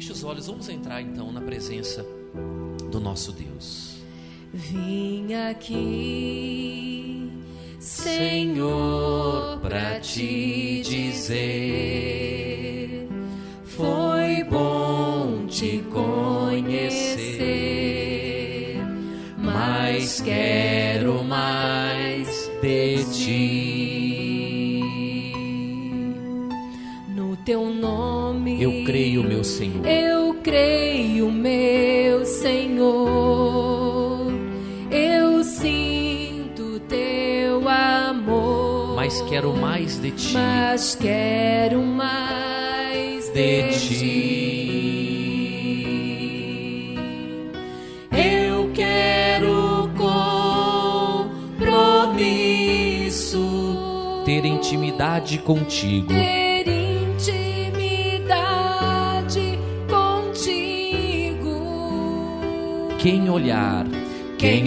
Feche os olhos, vamos entrar então na presença do nosso Deus. Vim aqui, Senhor, pra te dizer, foi bom te conhecer, mas quero mais de ti. No teu nome Eu creio, meu Senhor. Eu creio, meu Senhor. Eu sinto teu amor. Mas quero mais de ti. Mas quero mais de ti. Eu quero compromisso. Ter intimidade contigo. Ter intimidade contigo. Quem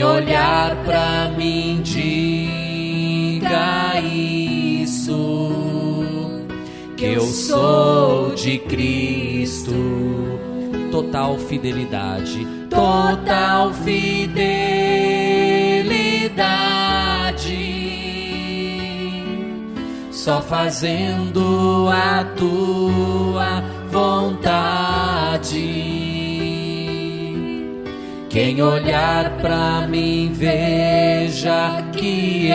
olhar pra mim, diga isso, que eu sou de Cristo. Total fidelidade, total fidelidade, só fazendo a tua vontade. Quem olhar pra mim, veja que eu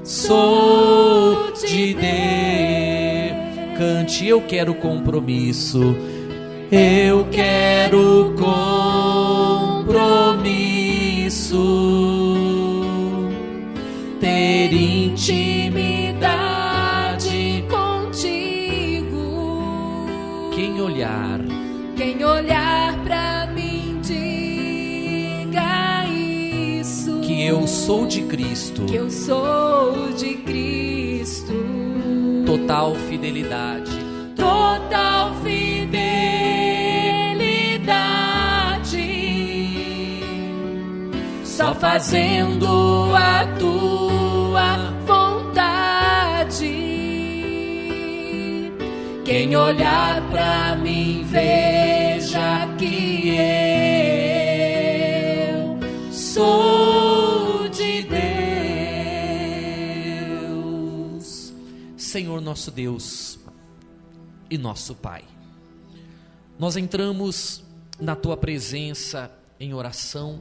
sou de Deus. Cante, eu quero compromisso. Eu quero compromisso. Ter intimidade contigo. Quem olhar pra mim, diga isso, que eu sou de Cristo. que eu sou de Cristo. Total fidelidade, Total fidelidade, só fazendo a tua vontade. Quem olhar pra mim, veja que eu sou de Deus. Senhor nosso Deus e nosso Pai, nós entramos na Tua presença em oração,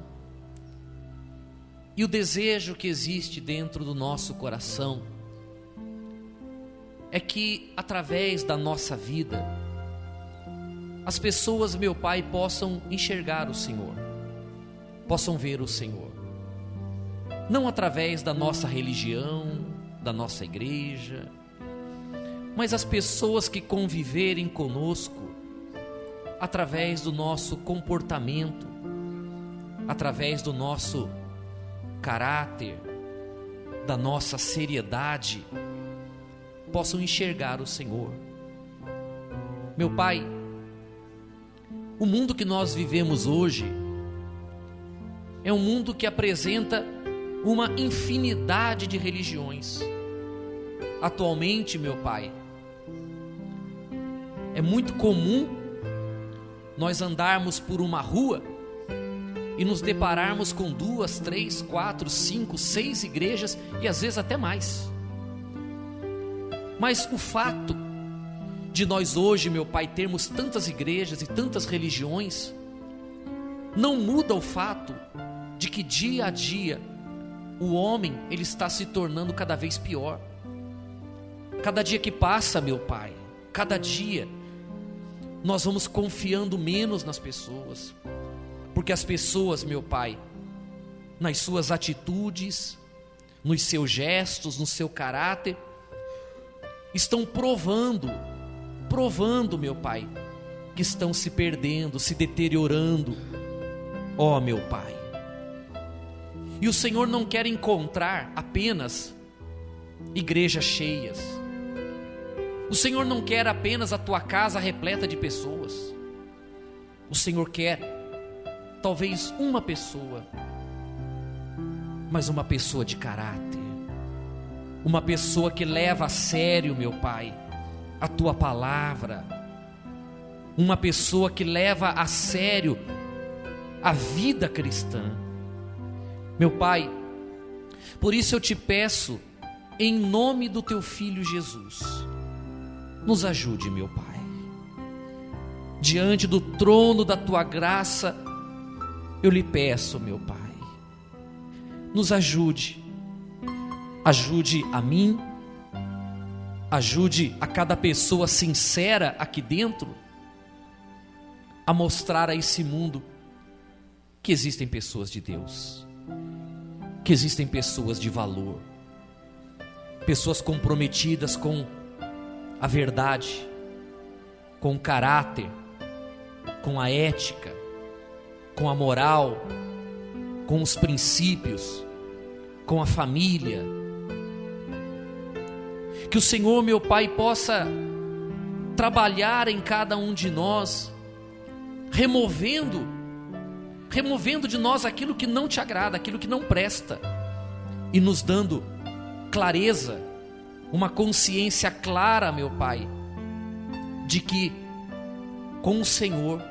e o desejo que existe dentro do nosso coração é que através da nossa vida as pessoas, meu Pai, possam enxergar o Senhor, possam ver o Senhor, não através da nossa religião, da nossa igreja, mas as pessoas que conviverem conosco, através do nosso comportamento, através do nosso caráter, da nossa seriedade, possam enxergar o Senhor. Meu Pai, o mundo que nós vivemos hoje é um mundo que apresenta uma infinidade de religiões. Atualmente, meu Pai, é muito comum nós andarmos por uma rua e nos depararmos com 2, 3, 4, 5, 6 igrejas e às vezes até mais. Mas o fato de nós hoje, meu Pai, termos tantas igrejas e tantas religiões, não muda o fato de que dia a dia o homem, ele está se tornando cada vez pior. Cada dia que passa, meu Pai, cada dia nós vamos confiando menos nas pessoas, porque as pessoas, meu Pai, nas suas atitudes, nos seus gestos, no seu caráter, estão provando, meu Pai, que estão se perdendo, se deteriorando, ó meu Pai. E o Senhor não quer encontrar apenas igrejas cheias. O Senhor não quer apenas a tua casa repleta de pessoas. O Senhor quer talvez uma pessoa, mas uma pessoa de caráter, uma pessoa que leva a sério, meu Pai, a tua palavra, uma pessoa que leva a sério a vida cristã. Meu Pai, por isso eu te peço, em nome do teu Filho Jesus, nos ajude, meu Pai. Diante do trono da tua graça, eu lhe peço, meu Pai, nos ajude. Ajude a mim, ajude a cada pessoa sincera aqui dentro a mostrar a esse mundo que existem pessoas de Deus, que existem pessoas de valor, pessoas comprometidas com a verdade, com o caráter, com a ética, com a moral, com os princípios, com a família. Que o Senhor, meu Pai, possa trabalhar em cada um de nós, removendo de nós aquilo que não te agrada, aquilo que não presta, e nos dando clareza, uma consciência clara, meu Pai, de que com o Senhor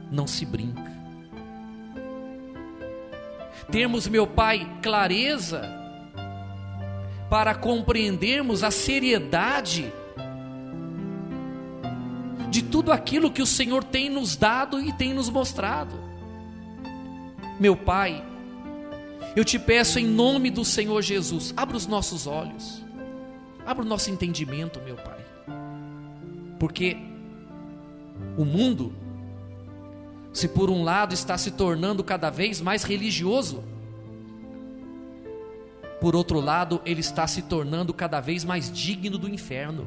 não se brinca. Termos, meu Pai, clareza para compreendermos a seriedade de tudo aquilo que o Senhor tem nos dado e tem nos mostrado. Meu Pai, eu te peço em nome do Senhor Jesus, abra os nossos olhos, abra o nosso entendimento, meu Pai, porque o mundo, se por um lado está se tornando cada vez mais religioso, por outro lado ele está se tornando cada vez mais digno do inferno,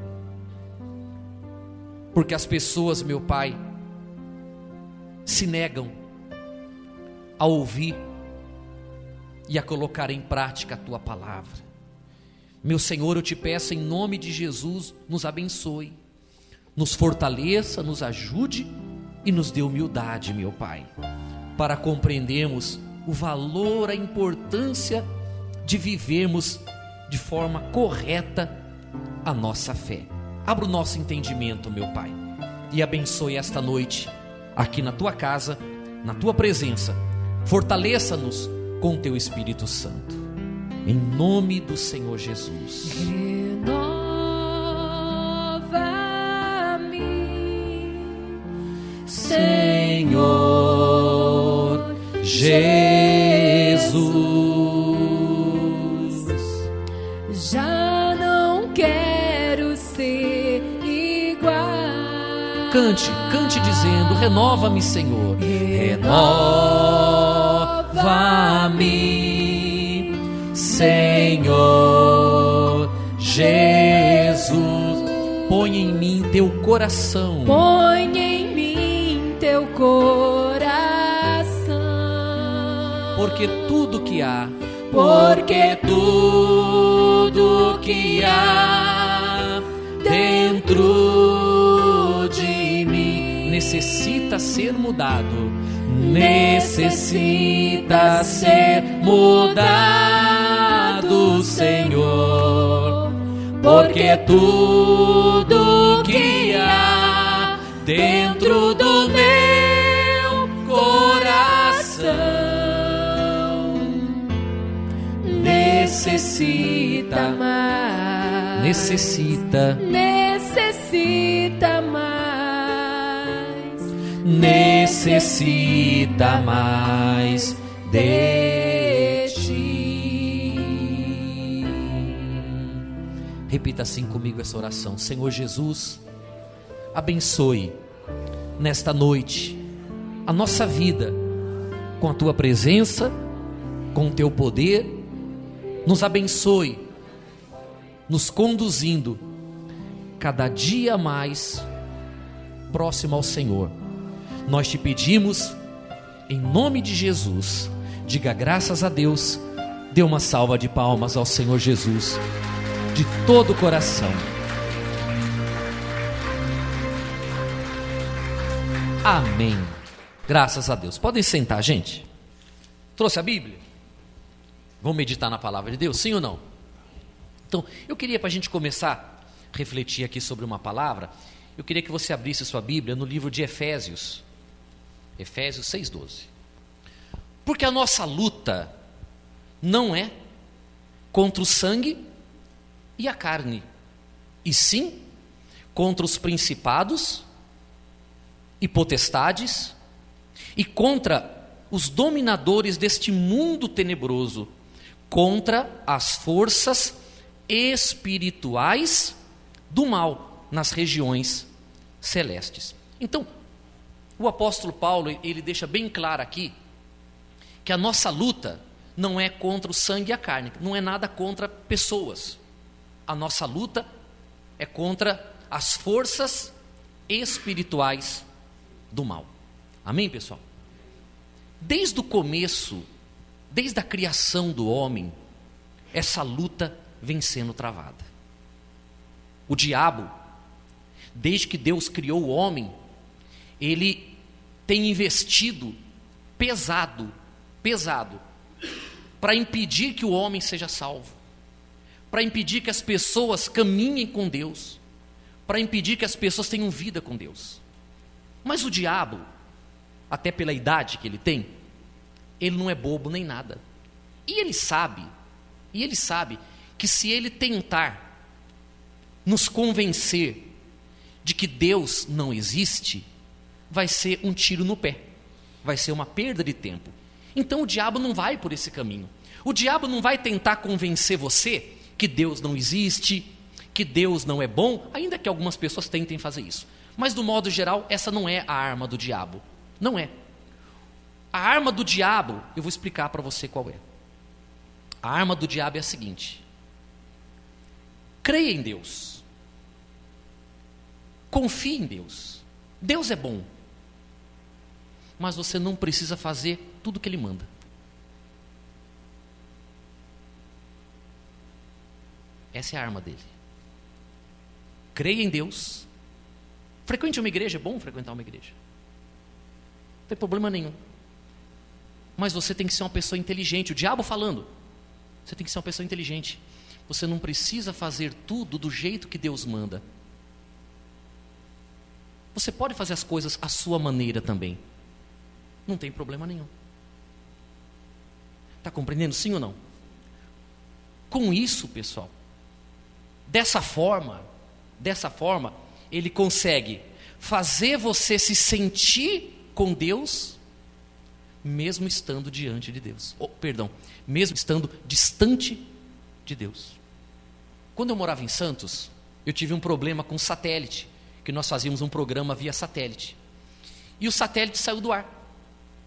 porque as pessoas, meu Pai, se negam a ouvir e a colocar em prática a Tua palavra. Meu Senhor, eu te peço em nome de Jesus, nos abençoe, nos fortaleça, nos ajude e nos dê humildade, meu Pai, para compreendermos o valor, a importância de vivermos de forma correta a nossa fé. Abra o nosso entendimento, meu Pai, e abençoe esta noite aqui na Tua casa, na Tua presença. Fortaleça-nos com Teu Espírito Santo, em nome do Senhor Jesus. Renova-me, Senhor Jesus. Já não quero ser igual. Cante dizendo: renova-me, Senhor. Renova-me, Senhor Jesus. Põe em mim teu coração. Põe em mim teu coração. Porque tudo que há, dentro de mim necessita ser mudado, necessita ser mudado, Senhor, porque tudo que há dentro do meu coração necessita mais, necessita mais de ti. Repita assim comigo essa oração: Senhor Jesus, abençoe nesta noite a nossa vida com a Tua presença, com o Teu poder. Nos abençoe, nos conduzindo cada dia mais próximo ao Senhor. Nós te pedimos em nome de Jesus. Diga graças a Deus, dê uma salva de palmas ao Senhor Jesus de todo o coração. Amém. Graças a Deus. Podem sentar, gente. Trouxe a Bíblia? Vamos meditar na palavra de Deus, sim ou não? Então, eu queria, para a gente começar a refletir aqui sobre uma palavra, Eu queria que você abrisse sua Bíblia no livro de Efésios. Efésios 6:12. Porque a nossa luta não é contra o sangue e a carne, e sim contra os principados e potestades, e contra os dominadores deste mundo tenebroso, contra as forças espirituais do mal nas regiões celestes. Então, o apóstolo Paulo, ele deixa bem claro aqui que a nossa luta não é contra o sangue e a carne, não é nada contra pessoas. A nossa luta é contra as forças espirituais do mal. Amém, pessoal? Desde o começo, desde a criação do homem, essa luta vem sendo travada. O diabo, desde que Deus criou o homem, ele tem investido pesado, para impedir que o homem seja salvo, para impedir que as pessoas caminhem com Deus, para impedir que as pessoas tenham vida com Deus. Mas o diabo, até pela idade que ele tem, ele não é bobo nem nada. E ele sabe que se ele tentar nos convencer de que Deus não existe, vai ser um tiro no pé, vai ser uma perda de tempo. Então o diabo não vai por esse caminho. O diabo não vai tentar convencer você que Deus não existe, que Deus não é bom, ainda que algumas pessoas tentem fazer isso. Mas do modo geral, essa não é a arma do diabo. Não é. A arma do diabo, eu vou explicar para você qual é. A arma do diabo é a seguinte: creia em Deus, confie em Deus. Deus é bom, mas você não precisa fazer tudo que Ele manda. Essa é a arma dele. Creia em Deus. Frequente uma igreja, é bom frequentar uma igreja, não tem problema nenhum. Mas você tem que ser uma pessoa inteligente. O diabo falando, você tem que ser uma pessoa inteligente. Você não precisa fazer tudo do jeito que Deus manda. Você pode fazer as coisas à sua maneira também, não tem problema nenhum. Está compreendendo, sim ou não? Com isso, pessoal, dessa forma, ele consegue fazer você se sentir com Deus, mesmo estando diante de Deus. Mesmo estando distante de Deus. Quando eu morava em Santos, eu tive um problema com satélite, que nós fazíamos um programa via satélite. E o satélite saiu do ar,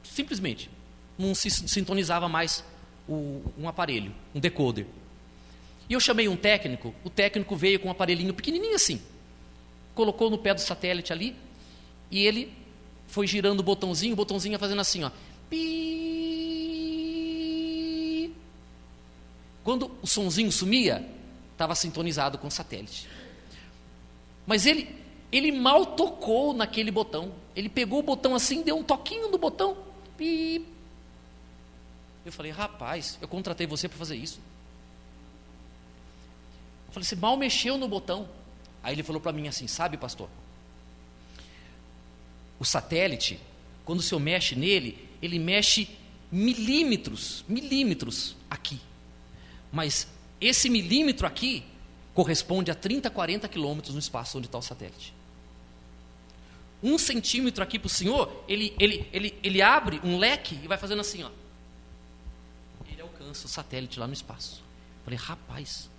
simplesmente. Não se sintonizava mais um aparelho, um decoder. E eu chamei um técnico, o técnico veio com um aparelhinho pequenininho assim, colocou no pé do satélite ali, e ele foi girando o botãozinho ia fazendo assim, ó. Pi. Quando o sonzinho sumia, estava sintonizado com o satélite. Mas ele mal tocou naquele botão. Ele pegou o botão assim, deu um toquinho no botão. Pi. Eu falei: rapaz, eu contratei você para fazer isso. Eu falei: você mal mexeu no botão. Aí ele falou para mim assim: sabe, pastor, o satélite, quando o senhor mexe nele, ele mexe milímetros aqui. Mas esse milímetro aqui corresponde a 30, 40 quilômetros no espaço onde está o satélite. 1 centímetro aqui para o senhor, ele abre um leque e vai fazendo assim, ó. Ele alcança o satélite lá no espaço. Eu falei: rapaz,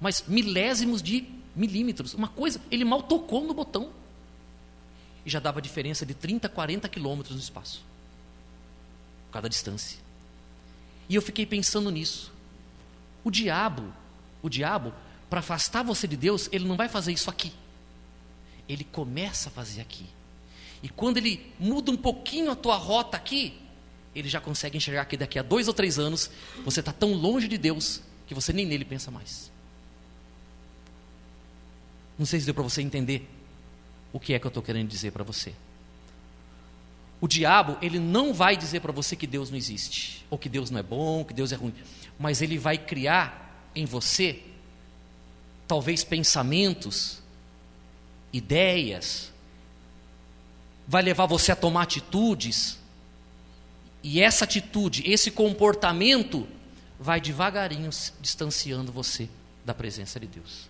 mas milésimos de milímetros, uma coisa, ele mal tocou no botão. E já dava diferença de 30, 40 quilômetros no espaço, por causa da distância. E eu fiquei pensando nisso. O diabo, para afastar você de Deus, ele não vai fazer isso aqui. Ele começa a fazer aqui. E quando ele muda um pouquinho a tua rota aqui, ele já consegue enxergar que daqui a 2 ou 3 anos, você está tão longe de Deus, que você nem nele pensa mais. Não sei se deu para você entender o que é que eu estou querendo dizer para você. O diabo, ele não vai dizer para você que Deus não existe, ou que Deus não é bom, que Deus é ruim, mas ele vai criar em você, talvez pensamentos ideias, vai levar você a tomar atitudes, e essa atitude, esse comportamento, vai devagarinho distanciando você da presença de Deus.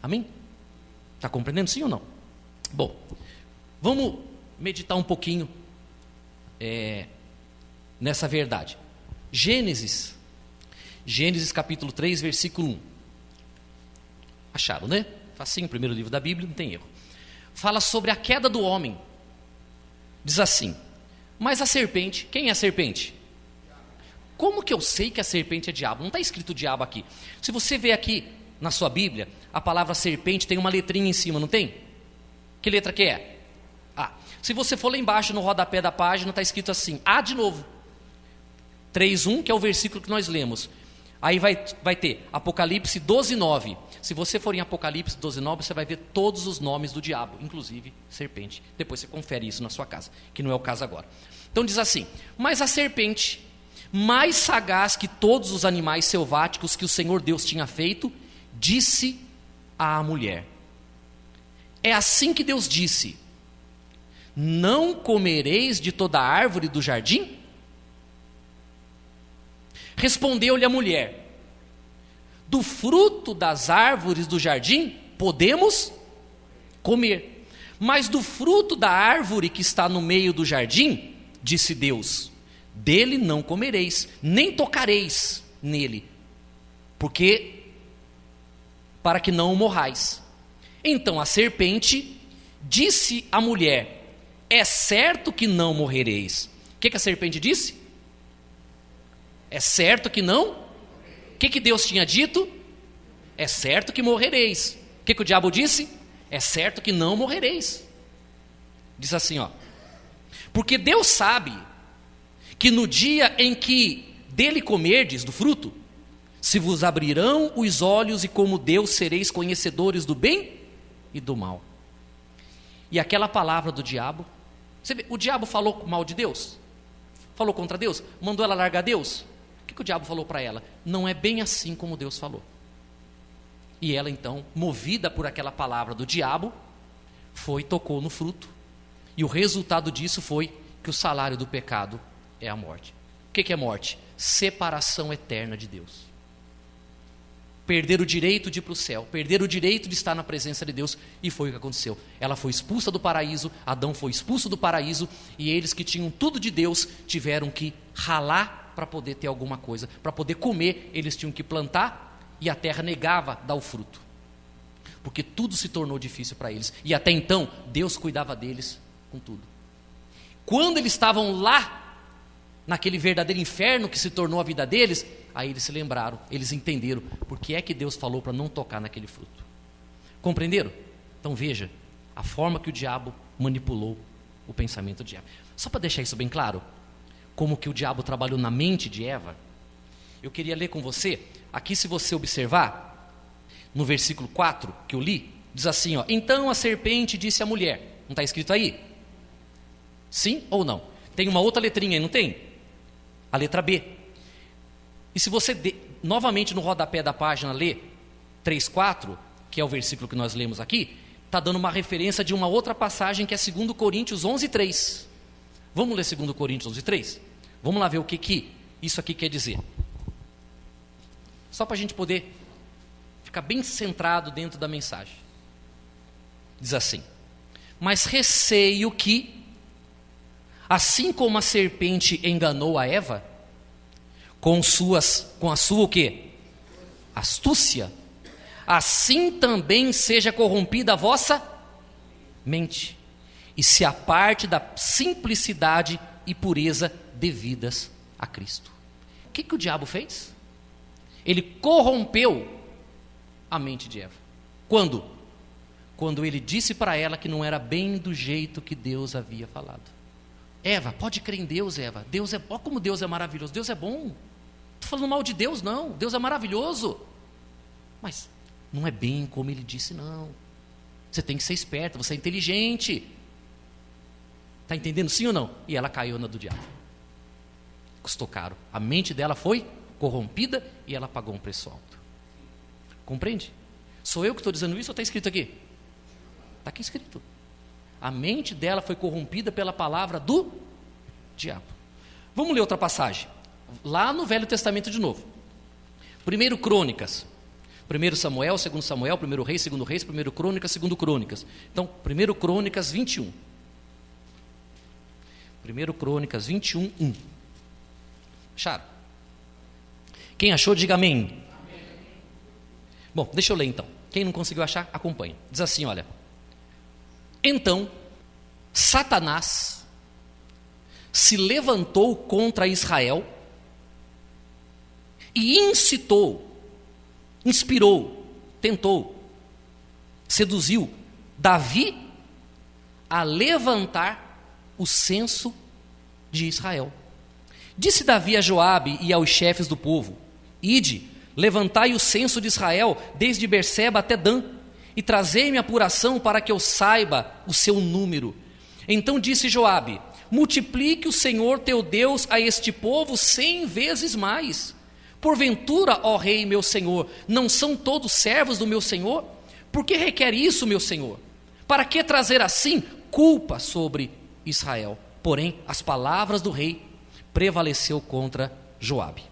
Amém? Está compreendendo, sim ou não? Bom, vamos meditar um pouquinho nessa verdade. Gênesis capítulo 3, versículo 1. Acharam, né? Facinho, primeiro livro da Bíblia, não tem erro. Fala sobre a queda do homem. Diz assim: mas a serpente, quem é a serpente? Como que eu sei que a serpente é diabo? Não está escrito diabo aqui. Se você vê aqui na sua Bíblia, a palavra serpente tem uma letrinha em cima, não tem? Que letra que é? A. Se você for lá embaixo no rodapé da página, está escrito assim, A de novo. 3:1, que é o versículo que nós lemos. Aí vai ter Apocalipse 12:9. Se você for em Apocalipse 12:9, você vai ver todos os nomes do diabo, inclusive serpente. Depois você confere isso na sua casa, que não é o caso agora. Então diz assim: mas a serpente, mais sagaz que todos os animais selváticos que o Senhor Deus tinha feito, disse à mulher. É assim que Deus disse: não comereis de toda a árvore do jardim? Respondeu-lhe a mulher: do fruto das árvores do jardim podemos comer, mas do fruto da árvore que está no meio do jardim, disse Deus, dele não comereis, nem tocareis nele, para que não morrais. Então a serpente disse à mulher: é certo que não morrereis. O que a serpente disse? É certo que não? O que Deus tinha dito? É certo que morrereis. O que o diabo disse? É certo que não morrereis. Diz assim, ó: porque Deus sabe que no dia em que dele comerdes do fruto, se vos abrirão os olhos e como Deus sereis conhecedores do bem e do mal. E aquela palavra do diabo, você vê, o diabo falou mal de Deus? Falou contra Deus? Mandou ela largar Deus? O que o diabo falou para ela? Não é bem assim como Deus falou. E ela então, movida por aquela palavra do diabo, tocou no fruto. E o resultado disso foi que o salário do pecado é a morte. O que é morte? Separação eterna de Deus. Perder o direito de ir para o céu, perder o direito de estar na presença de Deus, e foi o que aconteceu. Ela foi expulsa do paraíso, Adão foi expulso do paraíso, e eles que tinham tudo de Deus, tiveram que ralar para poder ter alguma coisa, para poder comer, eles tinham que plantar, e a terra negava dar o fruto, porque tudo se tornou difícil para eles, e até então, Deus cuidava deles com tudo. Quando eles estavam lá, naquele verdadeiro inferno que se tornou a vida deles, aí eles se lembraram, eles entenderam porque é que Deus falou para não tocar naquele fruto. Compreenderam? Então veja a forma que o diabo manipulou o pensamento de Eva. Só para deixar isso bem claro, como que o diabo trabalhou na mente de Eva, eu queria ler com você, aqui se você observar, no versículo 4 que eu li, diz assim, ó: então a serpente disse à mulher, não está escrito aí? Sim ou não? Tem uma outra letrinha aí, não tem? A letra B. E se você novamente no rodapé da página ler 3:4, que é o versículo que nós lemos aqui, está dando uma referência de uma outra passagem que é 2 Coríntios 11:3. Vamos ler 2 Coríntios 11:3? Vamos lá ver o que isso aqui quer dizer. Só para a gente poder ficar bem centrado dentro da mensagem. Diz assim: mas receio que, assim como a serpente enganou a Eva, com a sua o quê? Astúcia, assim também seja corrompida a vossa mente, e se aparte da simplicidade e pureza devidas a Cristo. O que o diabo fez? Ele corrompeu a mente de Eva. Quando? Quando ele disse para ela que não era bem do jeito que Deus havia falado. Eva, pode crer em Deus, Eva. Deus é, ó como Deus é maravilhoso. Deus é bom. Não estou falando mal de Deus, não. Deus é maravilhoso. Mas não é bem como ele disse, não. Você tem que ser esperta, você é inteligente. Está entendendo, sim ou não? E ela caiu na do diabo. Custou caro. A mente dela foi corrompida e ela pagou um preço alto. Compreende? Sou eu que estou dizendo isso ou está escrito aqui? Está aqui escrito. A mente dela foi corrompida pela palavra do diabo. Vamos ler outra passagem. Lá no Velho Testamento de novo. 1 Crônicas. 1 Samuel, 2 Samuel, 1 Reis, 2 Reis, 1 Crônicas, 2 Crônicas. Então, 1 Crônicas 21. 1 Crônicas 21, 1. Acharam? Quem achou, diga amém. Bom, deixa eu ler então. Quem não conseguiu achar, acompanha. Diz assim, olha. Então, Satanás se levantou contra Israel e inspirou, tentou, seduziu Davi a levantar o censo de Israel. Disse Davi a Joabe e aos chefes do povo: Ide, levantai o censo de Israel, desde Berseba até Dan, e trazei-me apuração para que eu saiba o seu número. Então disse Joabe: multiplique o Senhor teu Deus a este povo 100 vezes mais. Porventura, ó rei meu senhor, não são todos servos do meu senhor? Por que requer isso, meu senhor? Para que trazer assim culpa sobre Israel? Porém, as palavras do rei prevaleceu contra Joabe.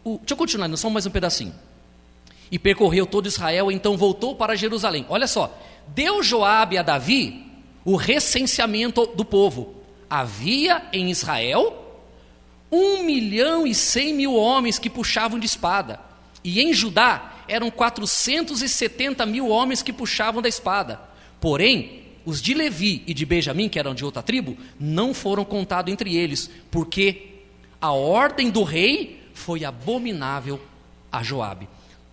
Deixa eu continuar, só mais um pedacinho. E percorreu todo Israel, então voltou para Jerusalém. Olha só, deu Joabe a Davi o recenseamento do povo. Havia em Israel 1.100.000 homens que puxavam de espada, e em Judá eram 470.000 homens que puxavam da espada. Porém, os de Levi e de Benjamim, que eram de outra tribo, não foram contados entre eles, porque a ordem do rei foi abominável a Joabe.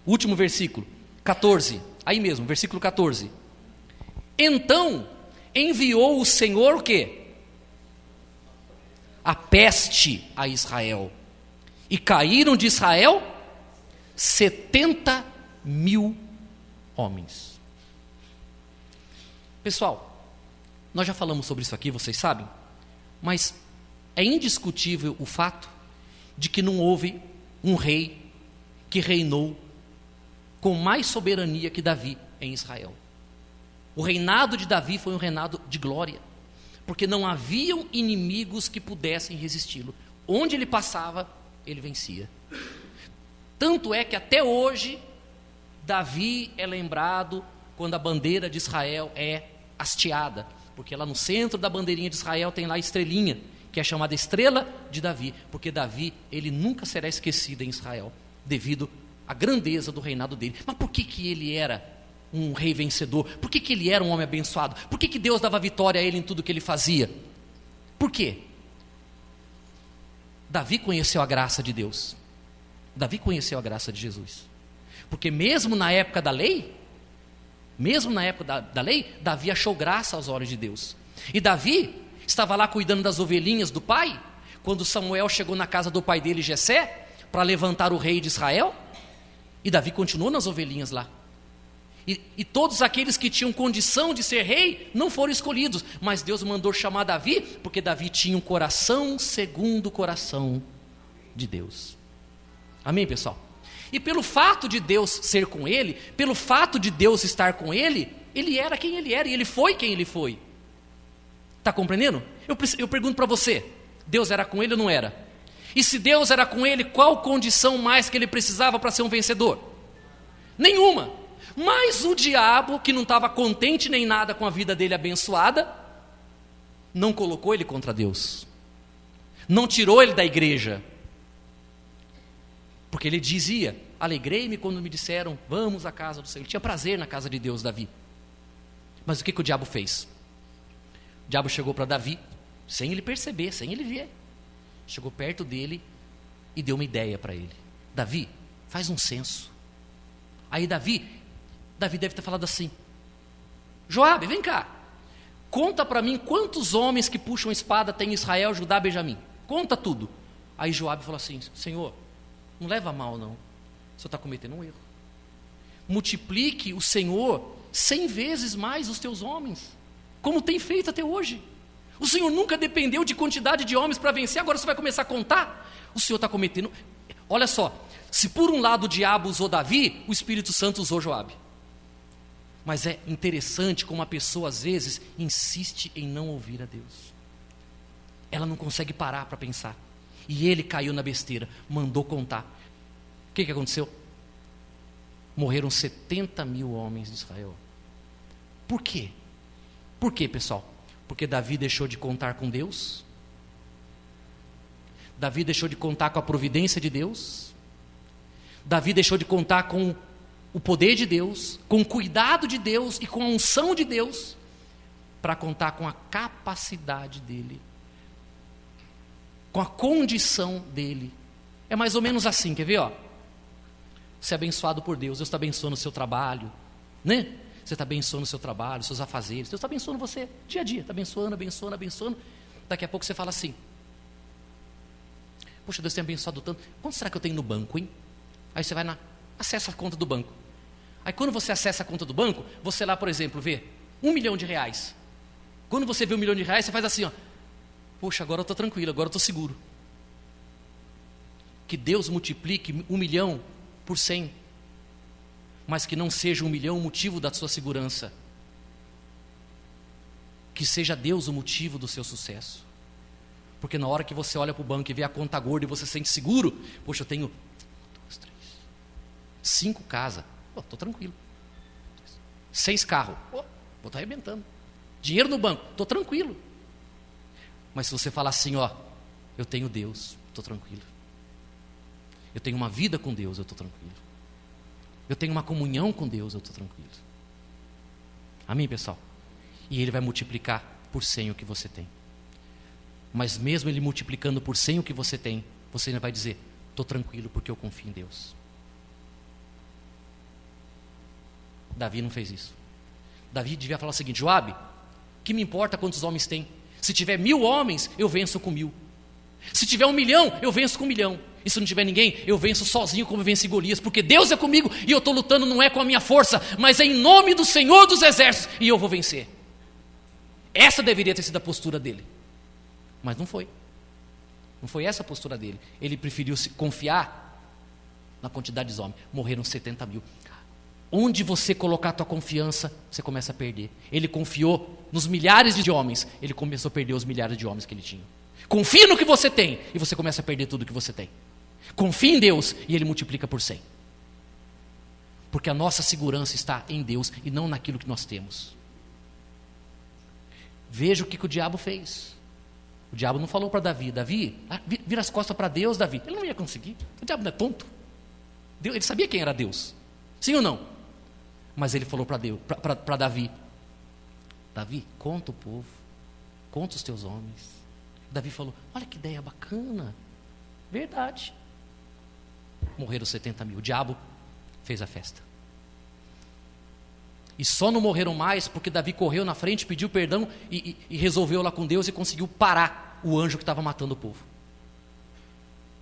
Último versículo, 14, aí mesmo, versículo 14. Então enviou o Senhor o quê? A peste a Israel, e caíram de Israel 70.000 homens. Pessoal, nós já falamos sobre isso aqui, vocês sabem, mas é indiscutível o fato de que não houve um rei que reinou com mais soberania que Davi em Israel. O reinado de Davi foi um reinado de glória, porque não haviam inimigos que pudessem resisti-lo. Onde ele passava, ele vencia. Tanto é que até hoje, Davi é lembrado quando a bandeira de Israel é hasteada, porque lá no centro da bandeirinha de Israel tem lá a estrelinha, que é chamada Estrela de Davi, porque Davi, ele nunca será esquecido em Israel, devido à grandeza do reinado dele. Mas por que ele era um rei vencedor? Por que ele era um homem abençoado? Por que Deus dava vitória a ele em tudo que ele fazia? Por quê? Davi conheceu a graça de Deus. Davi conheceu a graça de Jesus. Porque mesmo na época da lei, Davi achou graça aos olhos de Deus. E Davi estava lá cuidando das ovelhinhas do pai, quando Samuel chegou na casa do pai dele, Jessé, para levantar o rei de Israel, e Davi continuou nas ovelhinhas lá. E todos aqueles que tinham condição de ser rei não foram escolhidos, mas Deus mandou chamar Davi, porque Davi tinha um coração segundo o coração de Deus. Amém, pessoal? E pelo fato de Deus ser com ele, pelo fato de Deus estar com ele, ele era quem ele era, e ele foi quem ele foi. Está compreendendo? Eu pergunto para você, Deus era com ele ou não era? E se Deus era com ele, qual condição mais que ele precisava para ser um vencedor? Nenhuma. Mas o diabo, que não estava contente nem nada com a vida dele abençoada, não colocou ele contra Deus, não tirou ele da igreja, porque ele dizia: alegrei-me quando me disseram, vamos à casa do Senhor. Ele tinha prazer na casa de Deus, Davi. Mas o que o diabo fez? O diabo chegou para Davi, sem ele perceber, sem ele ver, chegou perto dele e deu uma ideia para ele: Davi, faz um censo. Aí Davi deve ter falado assim: Joabe, vem cá, conta para mim quantos homens que puxam espada tem em Israel, Judá, Benjamim, conta tudo. Aí Joabe falou assim: Senhor, não leva a mal não, o Senhor está cometendo um erro. Multiplique o Senhor 100 vezes mais os teus homens, como tem feito até hoje. O Senhor nunca dependeu de quantidade de homens para vencer, agora você vai começar a contar? O Senhor está cometendo... Olha só, se por um lado o diabo usou Davi, o Espírito Santo usou Joabe. Mas é interessante como a pessoa às vezes insiste em não ouvir a Deus. Ela não consegue parar para pensar. E ele caiu na besteira, mandou contar. O que aconteceu? Morreram 70 mil homens de Israel. Por quê? Por quê, pessoal? Porque Davi deixou de contar com Deus? Davi deixou de contar com a providência de Deus? Davi deixou de contar com o poder de Deus, com o cuidado de Deus e com a unção de Deus, para contar com a capacidade dele, com a condição dele? É mais ou menos assim, quer ver? Você é abençoado por Deus, Deus está abençoando o seu trabalho, né? Você está abençoando o seu trabalho, os seus afazeres, Deus está abençoando você, dia a dia, está abençoando, abençoando, abençoando. Daqui a pouco você fala assim: poxa, Deus tem abençoado tanto, quanto será que eu tenho no banco, hein? Aí você vai acessa a conta do banco. Aí quando você acessa a conta do banco, você lá, por exemplo, vê R$1 milhão. Quando você vê R$1 milhão, você faz assim, poxa, agora eu estou tranquilo, agora eu estou seguro. Que Deus multiplique 1 milhão por 100, mas que não seja 1 milhão o motivo da sua segurança. Que seja Deus o motivo do seu sucesso. Porque na hora que você olha para o banco e vê a conta gorda e você se sente seguro, poxa, eu tenho 2, 3, 5 casas, estou tranquilo. 6 carros, vou estar arrebentando. Dinheiro no banco, estou tranquilo. Mas se você falar assim, eu tenho Deus, estou tranquilo. Eu tenho uma vida com Deus, eu estou tranquilo. Eu tenho uma comunhão com Deus, eu estou tranquilo. Amém, pessoal? E Ele vai multiplicar por 100 o que você tem. Mas mesmo Ele multiplicando por 100 o que você tem, você ainda vai dizer: estou tranquilo porque eu confio em Deus. Davi não fez isso. Davi devia falar o seguinte: Joabe, que me importa quantos homens tem? Se tiver 1000 homens, eu venço com 1000. Se tiver 1 milhão, eu venço com 1 milhão. E se não tiver ninguém, eu venço sozinho como venci Golias, porque Deus é comigo e eu estou lutando não é com a minha força, mas é em nome do Senhor dos Exércitos, e eu vou vencer. Essa deveria ter sido a postura dele, mas não foi. Não foi essa a postura dele. Ele preferiu se confiar na quantidade de homens. Morreram 70 mil. Onde você colocar a tua confiança, você começa a perder. Ele confiou nos milhares de homens, ele começou a perder os milhares de homens que ele tinha. Confie no que você tem e você começa a perder tudo que você tem. Confie em Deus e Ele multiplica por 100. Porque a nossa segurança está em Deus e não naquilo que nós temos. Veja o que o diabo fez. O diabo não falou para Davi: Davi, vira as costas para Deus, Davi. Ele não ia conseguir. O diabo não é tonto. Ele sabia quem era Deus. Sim ou não? Mas ele falou para Davi: Davi, conta o povo, conta os teus homens. Davi falou: olha que ideia bacana. Verdade. Morreram 70 mil. O diabo fez a festa. E só não morreram mais porque Davi correu na frente, pediu perdão e resolveu lá com Deus e conseguiu parar o anjo que estava matando o povo.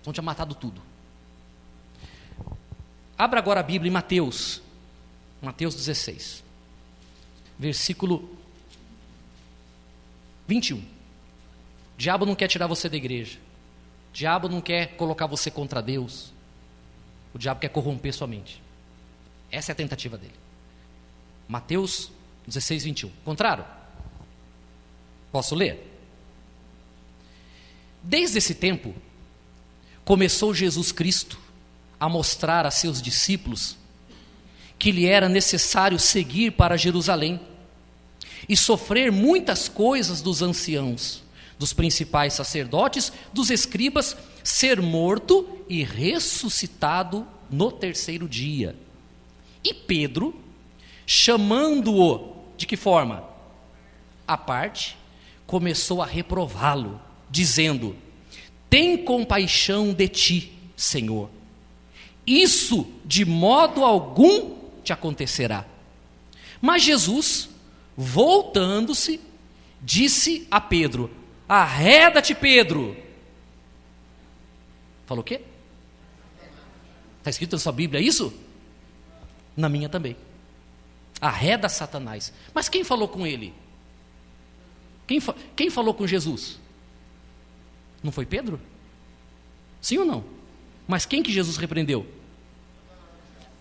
Então tinha matado tudo. Abra agora a Bíblia em Mateus 16, versículo 21. O diabo não quer tirar você da igreja. O diabo não quer colocar você contra Deus. O diabo quer corromper sua mente. Essa é a tentativa dele. Mateus 16, 21. Encontraram? Posso ler? Desde esse tempo, começou Jesus Cristo a mostrar a seus discípulos que lhe era necessário seguir para Jerusalém e sofrer muitas coisas dos anciãos, dos principais sacerdotes, dos escribas, ser morto e ressuscitado no terceiro dia. E Pedro, chamando-o, de que forma? À parte, começou a reprová-lo, dizendo: tem compaixão de ti, Senhor. Isso de modo algum te acontecerá. Mas Jesus, voltando-se, disse a Pedro: arreda-te, Pedro. Falou o quê? Está escrito na sua Bíblia isso? Na minha também. Arreda Satanás. Mas quem falou com ele? Quem falou com Jesus? Não foi Pedro? Sim ou não? Mas quem que Jesus repreendeu?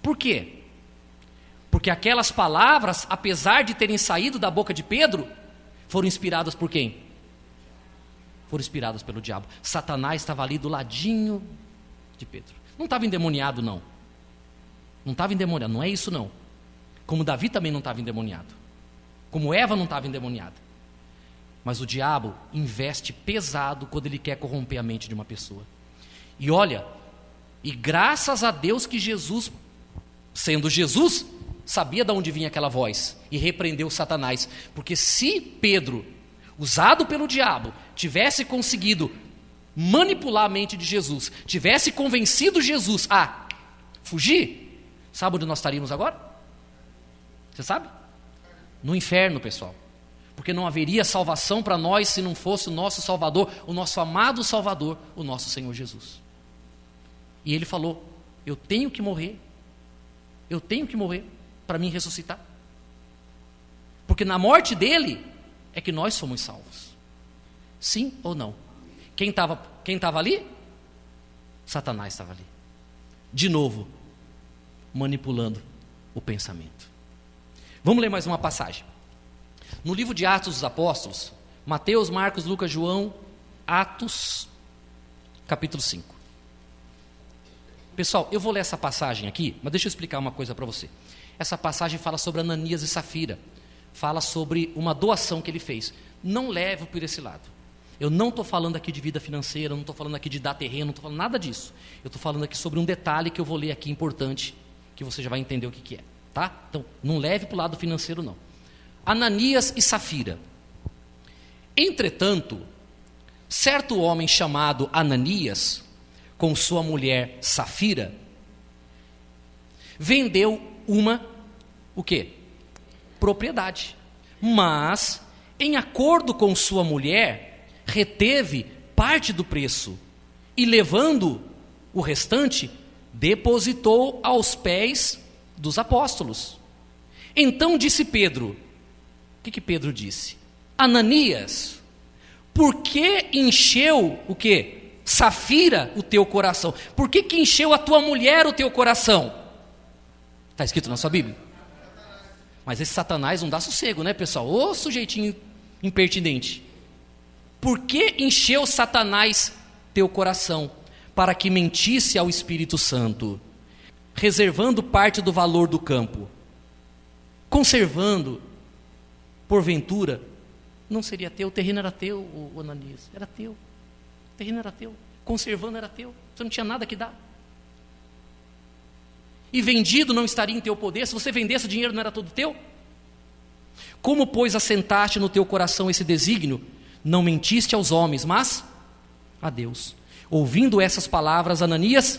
Por quê? Porque aquelas palavras, apesar de terem saído da boca de Pedro, foram inspiradas por quem? Foram inspiradas pelo diabo. Satanás estava ali do ladinho de Pedro. Não estava endemoniado, não. Não estava endemoniado, não é isso não. Como Davi também não estava endemoniado. Como Eva não estava endemoniada. Mas o diabo investe pesado quando ele quer corromper a mente de uma pessoa. E olha, e graças a Deus que Jesus, sendo Jesus, sabia de onde vinha aquela voz e repreendeu Satanás. Porque se Pedro, usado pelo diabo, tivesse conseguido manipular a mente de Jesus, tivesse convencido Jesus a fugir, sabe onde nós estaríamos agora? Você sabe? No inferno, pessoal. Porque não haveria salvação para nós se não fosse o nosso Salvador, o nosso amado Salvador, o nosso Senhor Jesus. E ele falou: eu tenho que morrer para mim ressuscitar. Porque na morte dele é que nós fomos salvos. Sim ou não? Quem estava ali? Satanás estava ali. De novo, manipulando o pensamento. Vamos ler mais uma passagem. No livro de Atos dos Apóstolos, Mateus, Marcos, Lucas, João, Atos, capítulo 5. Pessoal, eu vou ler essa passagem aqui, mas deixa eu explicar uma coisa para você. Essa passagem fala sobre Ananias e Safira. Fala sobre uma doação que ele fez. Não leve por esse lado. Eu não estou falando aqui de vida financeira, não estou falando aqui de dar terreno, não estou falando nada disso. Eu estou falando aqui sobre um detalhe que eu vou ler aqui importante, que você já vai entender o que é. Tá? Então, não leve para o lado financeiro, não. Ananias e Safira. Entretanto, certo homem chamado Ananias, com sua mulher Safira, vendeu o quê? Propriedade. Mas, em acordo com sua mulher, reteve parte do preço e, levando o restante, depositou aos pés dos apóstolos. Então disse Pedro, o que Pedro disse? Ananias, por que encheu o quê? Safira o teu coração. Por que encheu a tua mulher o teu coração? Está escrito na sua Bíblia? Mas esse Satanás não dá sossego, né, pessoal? Ô sujeitinho impertinente. Por que encheu Satanás teu coração? Para que mentisse ao Espírito Santo, reservando parte do valor do campo, conservando, porventura, não seria teu, o terreno era teu, o Ananias, era teu, o terreno era teu, conservando era teu, você não tinha nada que dar. E vendido não estaria em teu poder, se você vendesse o dinheiro não era todo teu? Como, pois, assentaste no teu coração esse desígnio? Não mentiste aos homens, mas a Deus. Ouvindo essas palavras, Ananias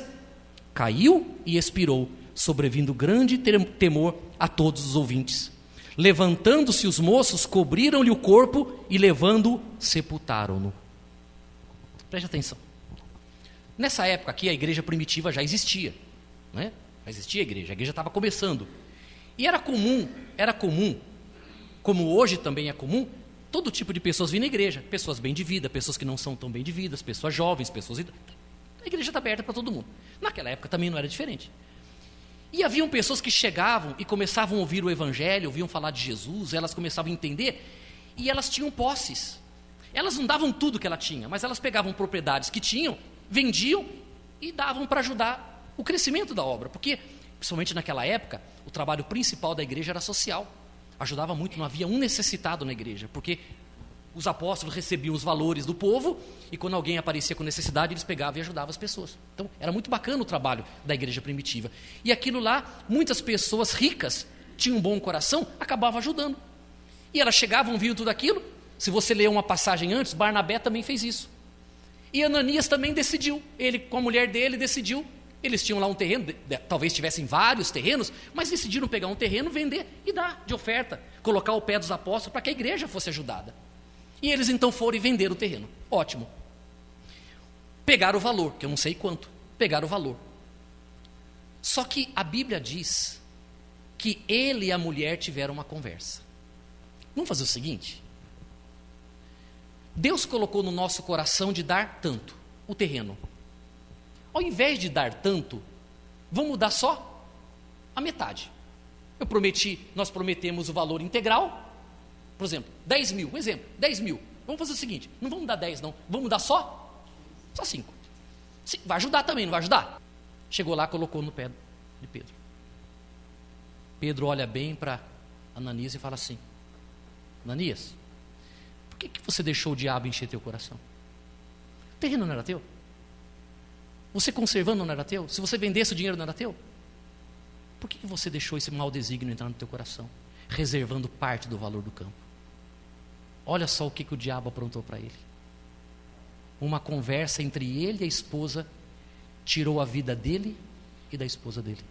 caiu e expirou, sobrevindo grande temor a todos os ouvintes. Levantando-se os moços, cobriram-lhe o corpo e, levando-o, sepultaram-no. Preste atenção. Nessa época aqui, a igreja primitiva já existia, né? Já existia a igreja estava começando. E era comum, como hoje também é comum, todo tipo de pessoas vir na igreja. Pessoas bem de vida, pessoas que não são tão bem de vida, pessoas jovens, pessoas... A igreja está aberta para todo mundo. Naquela época também não era diferente. E haviam pessoas que chegavam e começavam a ouvir o evangelho, ouviam falar de Jesus, elas começavam a entender, e elas tinham posses. Elas não davam tudo que ela tinha, mas elas pegavam propriedades que tinham, vendiam e davam para ajudar o crescimento da obra. Porque, principalmente naquela época, o trabalho principal da igreja era social. Ajudava muito, não havia um necessitado na igreja, porque os apóstolos recebiam os valores do povo, e quando alguém aparecia com necessidade, eles pegavam e ajudavam as pessoas. Então, era muito bacana o trabalho da igreja primitiva. E aquilo lá, muitas pessoas ricas, tinham um bom coração, acabavam ajudando. E elas chegavam, viam tudo aquilo. Se você ler uma passagem antes, Barnabé também fez isso. E Ananias também decidiu, ele com a mulher dele decidiu. Eles tinham lá um terreno, talvez tivessem vários terrenos, mas decidiram pegar um terreno, vender e dar de oferta, colocar ao pé dos apóstolos para que a igreja fosse ajudada. E eles então foram e venderam o terreno. Ótimo. Pegaram o valor, que eu não sei quanto, pegaram o valor. Só que a Bíblia diz que ele e a mulher tiveram uma conversa. Vamos fazer o seguinte? Deus colocou no nosso coração de dar tanto, o terreno. Ao invés de dar tanto, vamos dar só a metade. Nós prometemos o valor integral, por exemplo, 10 mil, um exemplo, 10 mil. Vamos fazer o seguinte, não vamos dar 10 não, vamos dar só 5. Sim, vai ajudar também, não vai ajudar? Chegou lá, colocou no pé de Pedro. Pedro olha bem para Ananias e fala assim: Ananias, por que você deixou o diabo encher teu coração? O terreno não era teu? Você conservando não era teu? Se você vendesse o dinheiro não era teu? Por que você deixou esse mau desígnio entrar no teu coração, reservando parte do valor do campo? Olha só o que o diabo aprontou para ele. Uma conversa entre ele e a esposa tirou a vida dele e da esposa dele,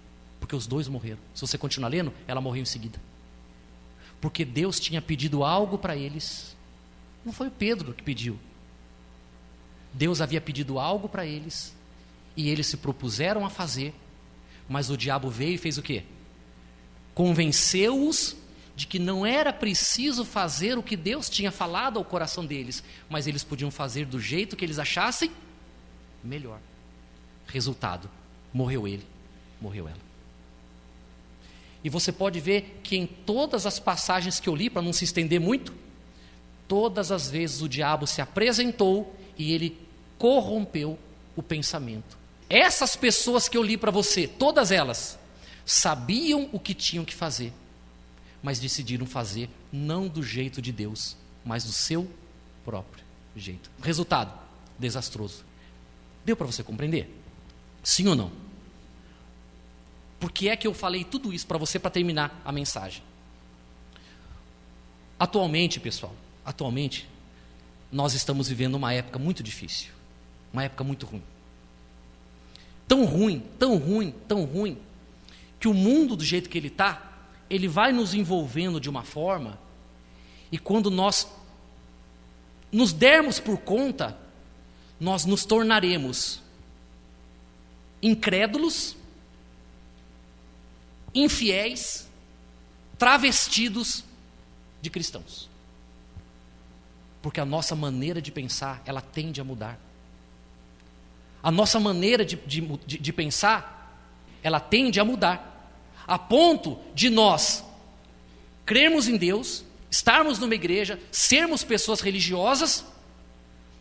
porque os dois morreram. Se você continuar lendo, ela morreu em seguida, porque Deus tinha pedido algo para eles. Não foi Pedro que pediu. Deus havia pedido algo para eles e eles se propuseram a fazer, mas o diabo veio e fez o quê? Convenceu-os de que não era preciso fazer o que Deus tinha falado ao coração deles, mas eles podiam fazer do jeito que eles achassem melhor. Resultado, morreu ele, morreu ela. E você pode ver que em todas as passagens que eu li, para não se estender muito, todas as vezes o diabo se apresentou e ele corrompeu o pensamento. Essas pessoas que eu li para você, todas elas, sabiam o que tinham que fazer, mas decidiram fazer não do jeito de Deus, mas do seu próprio jeito. Resultado, desastroso. Deu para você compreender? Sim ou não? Por que é que eu falei tudo isso para você, para terminar a mensagem? Atualmente, pessoal, nós estamos vivendo uma época muito difícil, uma época muito ruim. Tão ruim, que o mundo do jeito que ele está, ele vai nos envolvendo de uma forma, e quando nós nos dermos por conta, nós nos tornaremos incrédulos, infiéis, travestidos de cristãos. Porque a nossa maneira de pensar, ela tende a mudar. A nossa maneira de pensar, ela tende a mudar, a ponto de nós crermos em Deus, estarmos numa igreja, sermos pessoas religiosas,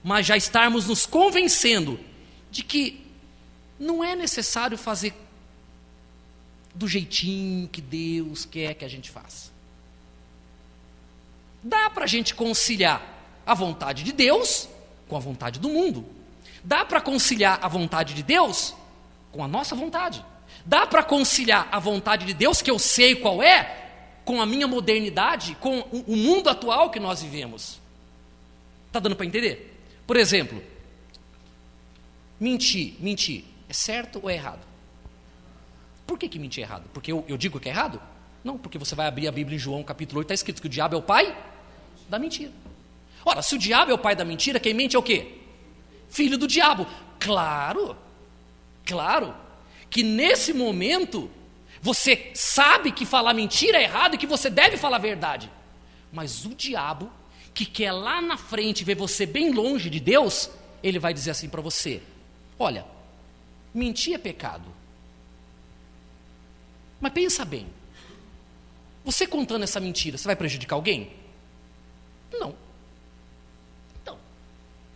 mas já estarmos nos convencendo de que não é necessário fazer do jeitinho que Deus quer que a gente faça. Dá para a gente conciliar a vontade de Deus com a vontade do mundo. Dá para conciliar a vontade de Deus com a nossa vontade. Dá para conciliar a vontade de Deus, que eu sei qual é, com a minha modernidade, com o mundo atual que nós vivemos. Está dando para entender? Por exemplo, mentir, é certo ou é errado? Por que mentir é errado? Porque eu digo que é errado? Não, porque você vai abrir a Bíblia em João capítulo 8, está escrito que o diabo é o pai da mentira. Ora, se o diabo é o pai da mentira, quem mente é o quê? Filho do diabo. Claro que nesse momento você sabe que falar mentira é errado e que você deve falar a verdade, mas o diabo, que quer lá na frente ver você bem longe de Deus, ele vai dizer assim para você: olha, mentir é pecado, mas pensa bem, você contando essa mentira, você vai prejudicar alguém? Não. Então,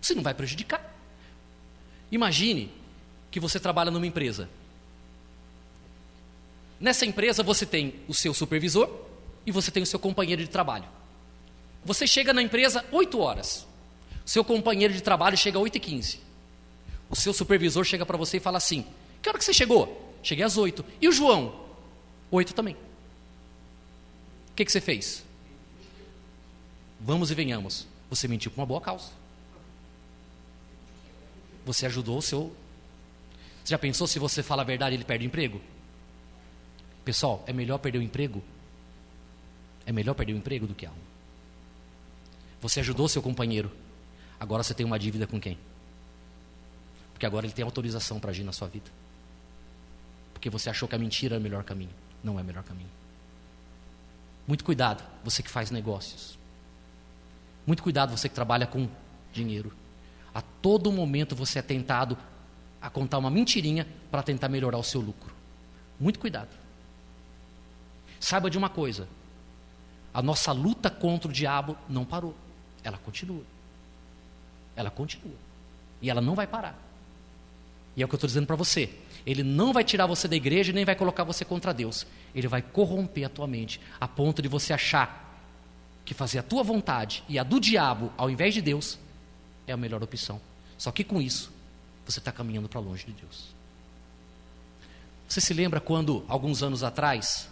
você não vai prejudicar. Imagine que você trabalha numa empresa. Nessa empresa você tem o seu supervisor e você tem o seu companheiro de trabalho. Você chega na empresa 8 horas. O seu companheiro de trabalho chega às 8h15. O seu supervisor chega para você e fala assim: que hora que você chegou? Cheguei às 8. E o João? 8 também. O que você fez? Vamos e venhamos. Você mentiu por uma boa causa. Você ajudou o seu... Você já pensou, se você fala a verdade, ele perde o emprego? Pessoal, é melhor perder o emprego? É melhor perder o emprego do que a alma. Você ajudou seu companheiro. Agora você tem uma dívida com quem? Porque agora ele tem autorização para agir na sua vida. Porque você achou que a mentira era o melhor caminho. Não é o melhor caminho. Muito cuidado, você que faz negócios. Muito cuidado, você que trabalha com dinheiro. A todo momento você é tentado a contar uma mentirinha para tentar melhorar o seu lucro. Muito cuidado. saiba de uma coisa: a nossa luta contra o diabo não parou. Ela continua. Ela continua. E ela não vai parar. E é o que eu estou dizendo para você. Ele não vai tirar você da igreja nem vai colocar você contra Deus. Ele vai corromper a tua mente a ponto de você achar que fazer a tua vontade e a do diabo ao invés de Deus é a melhor opção. Só que com isso você está caminhando para longe de Deus. Você se lembra quando, alguns anos atrás,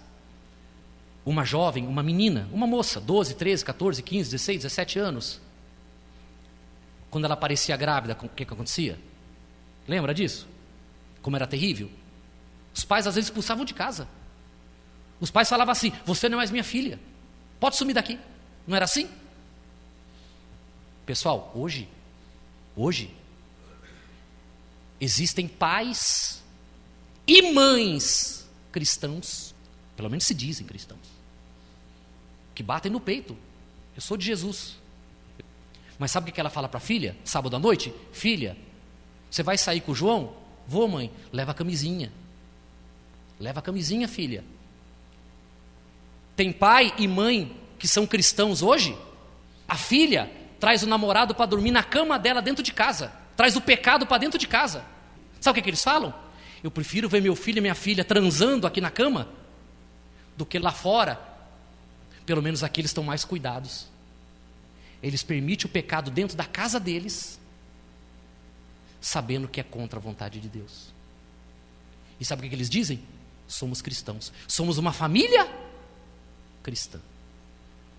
uma jovem, uma menina, uma moça, 12, 13, 14, 15, 16, 17 anos, quando ela aparecia grávida, o que acontecia? Lembra disso? Como era terrível? Os pais às vezes expulsavam de casa. Os pais falavam assim: você não é mais minha filha, pode sumir daqui. Não era assim? Pessoal, hoje existem pais e mães cristãos, pelo menos se dizem cristãos, que batem no peito: eu sou de Jesus. Mas sabe o que ela fala para a filha, sábado à noite? Filha, você vai sair com o João? Vou, mãe. Leva a camisinha. Leva a camisinha, filha. Tem pai e mãe que são cristãos hoje? A filha traz o namorado para dormir na cama dela dentro de casa. Traz o pecado para dentro de casa. Sabe o que eles falam? Eu prefiro ver meu filho e minha filha transando aqui na cama do que lá fora. Pelo menos aqui eles estão mais cuidados. Eles permitem o pecado dentro da casa deles, sabendo que é contra a vontade de Deus. E sabe o que eles dizem? Somos cristãos. Somos uma família cristã.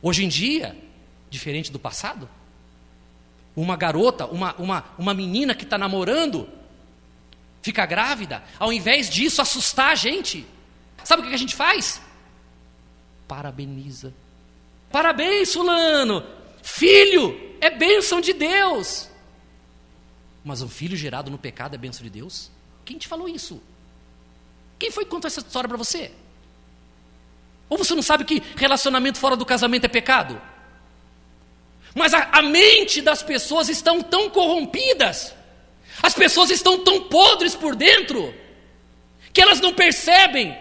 Hoje em dia, diferente do passado, uma garota, uma menina que está namorando, fica grávida, ao invés disso assustar a gente, sabe o que a gente faz? Parabeniza. Parabéns, fulano! Filho, é bênção de Deus. Mas um filho gerado no pecado é bênção de Deus? Quem te falou isso? Quem foi que contou essa história para você? Ou você não sabe que relacionamento fora do casamento é pecado? Mas a mente das pessoas estão tão corrompidas, as pessoas estão tão podres por dentro, que elas não percebem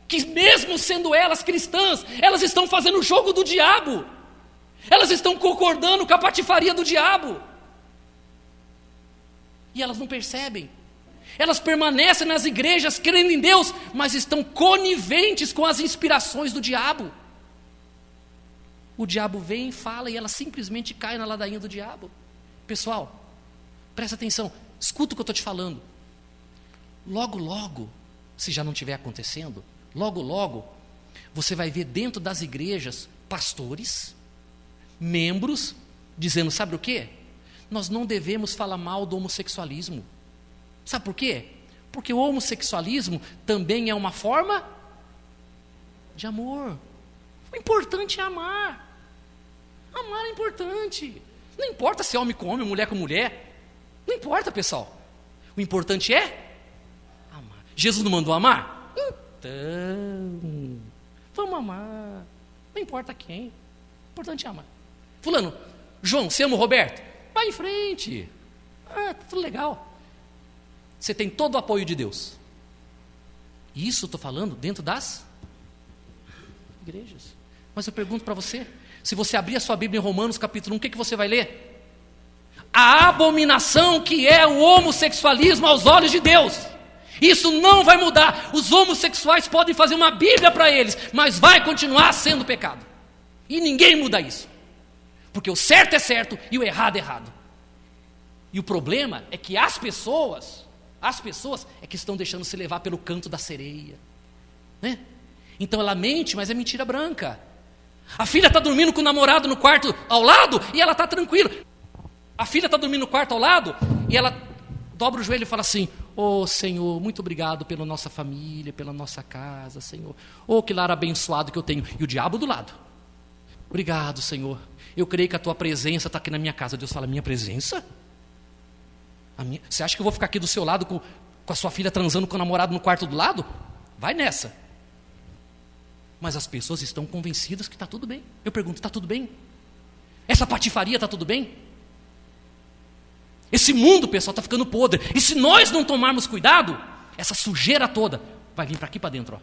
que mesmo sendo elas cristãs, elas estão fazendo o jogo do diabo. Elas estão concordando com a patifaria do diabo. E elas não percebem. Elas permanecem nas igrejas crendo em Deus, mas estão coniventes com as inspirações do diabo. O diabo vem, fala e ela simplesmente cai na ladainha do diabo. Pessoal, presta atenção, escuta o que eu estou te falando. Logo, logo, se já não estiver acontecendo, logo, logo, você vai ver dentro das igrejas pastores, membros, dizendo, sabe o quê? Nós não devemos falar mal do homossexualismo. Sabe por quê? Porque o homossexualismo também é uma forma de amor. O importante é amar. Amar é importante. Não importa se é homem com homem, mulher com mulher. Não importa, pessoal. O importante é amar. Jesus não mandou amar? Então, vamos amar. Não importa quem. O importante é amar. Fulano, João, você ama o Roberto? Vai em frente. Tá tudo legal. Você tem todo o apoio de Deus. Isso eu estou falando dentro das igrejas. Mas eu pergunto para você, se você abrir a sua Bíblia em Romanos capítulo 1, o que você vai ler? A abominação que é o homossexualismo aos olhos de Deus. Isso não vai mudar. Os homossexuais podem fazer uma Bíblia para eles, mas vai continuar sendo pecado. E ninguém muda isso. Porque o certo é certo e o errado é errado. E o problema é que as pessoas é que estão deixando se levar pelo canto da sereia, né? Então ela mente, mas é mentira branca. A filha está dormindo com o namorado no quarto ao lado e ela está tranquila. A filha está dormindo no quarto ao lado e ela dobra o joelho e fala assim: oh Senhor, muito obrigado pela nossa família, pela nossa casa, Senhor. Oh, que lar abençoado que eu tenho. E o diabo do lado: obrigado, Senhor, eu creio que a tua presença está aqui na minha casa. Deus fala: minha presença? Você acha que eu vou ficar aqui do seu lado com a sua filha transando com o namorado no quarto do lado? Vai nessa. Mas as pessoas estão convencidas que está tudo bem. Eu pergunto, está tudo bem? Essa patifaria está tudo bem? Esse mundo, pessoal, está ficando podre. E se nós não tomarmos cuidado, essa sujeira toda vai vir para aqui para dentro. Ó.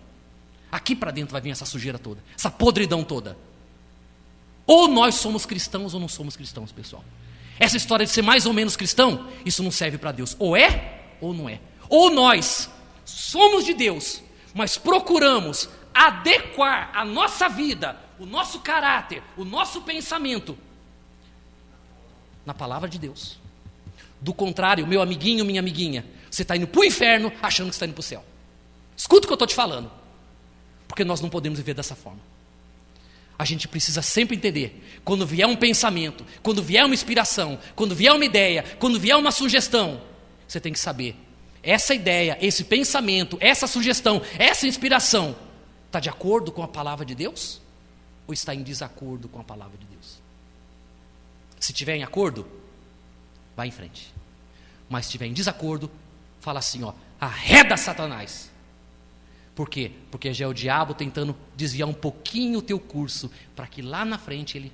Aqui para dentro vai vir essa sujeira toda, essa podridão toda. Ou nós somos cristãos ou não somos cristãos, pessoal. Essa história de ser mais ou menos cristão, isso não serve para Deus. Ou é, ou não é. Ou nós somos de Deus, mas procuramos adequar a nossa vida, o nosso caráter, o nosso pensamento na palavra de Deus. Do contrário, meu amiguinho, minha amiguinha, você está indo para o inferno achando que está indo para o céu. Escuta o que eu estou te falando. Porque nós não podemos viver dessa forma. A gente precisa sempre entender, quando vier um pensamento, quando vier uma inspiração, quando vier uma ideia, quando vier uma sugestão, você tem que saber, essa ideia, esse pensamento, essa sugestão, essa inspiração, está de acordo com a palavra de Deus? Ou está em desacordo com a palavra de Deus? Se estiver em acordo, vai em frente. Mas se estiver em desacordo, fala assim, arreda Satanás. Por quê? Porque já é o diabo tentando desviar um pouquinho o teu curso, para que lá na frente ele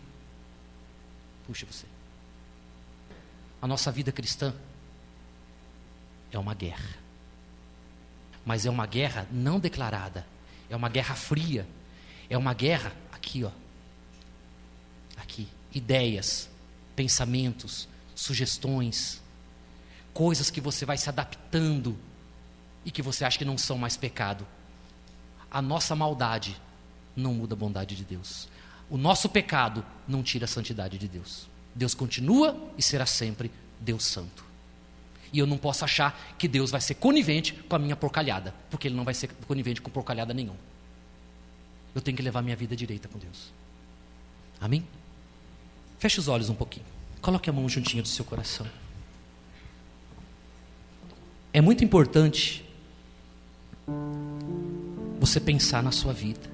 puxe você. A nossa vida cristã é uma guerra. Mas é uma guerra não declarada. É uma guerra fria. É uma guerra, aqui, aqui, ideias, pensamentos, sugestões, coisas que você vai se adaptando e que você acha que não são mais pecado. A nossa maldade não muda a bondade de Deus. O nosso pecado não tira a santidade de Deus. Deus continua e será sempre Deus santo. E eu não posso achar que Deus vai ser conivente com a minha porcalhada, porque Ele não vai ser conivente com porcalhada nenhuma. Eu tenho que levar minha vida direita com Deus. Amém? Feche os olhos um pouquinho. Coloque a mão juntinho do seu coração. É muito importante você pensar na sua vida.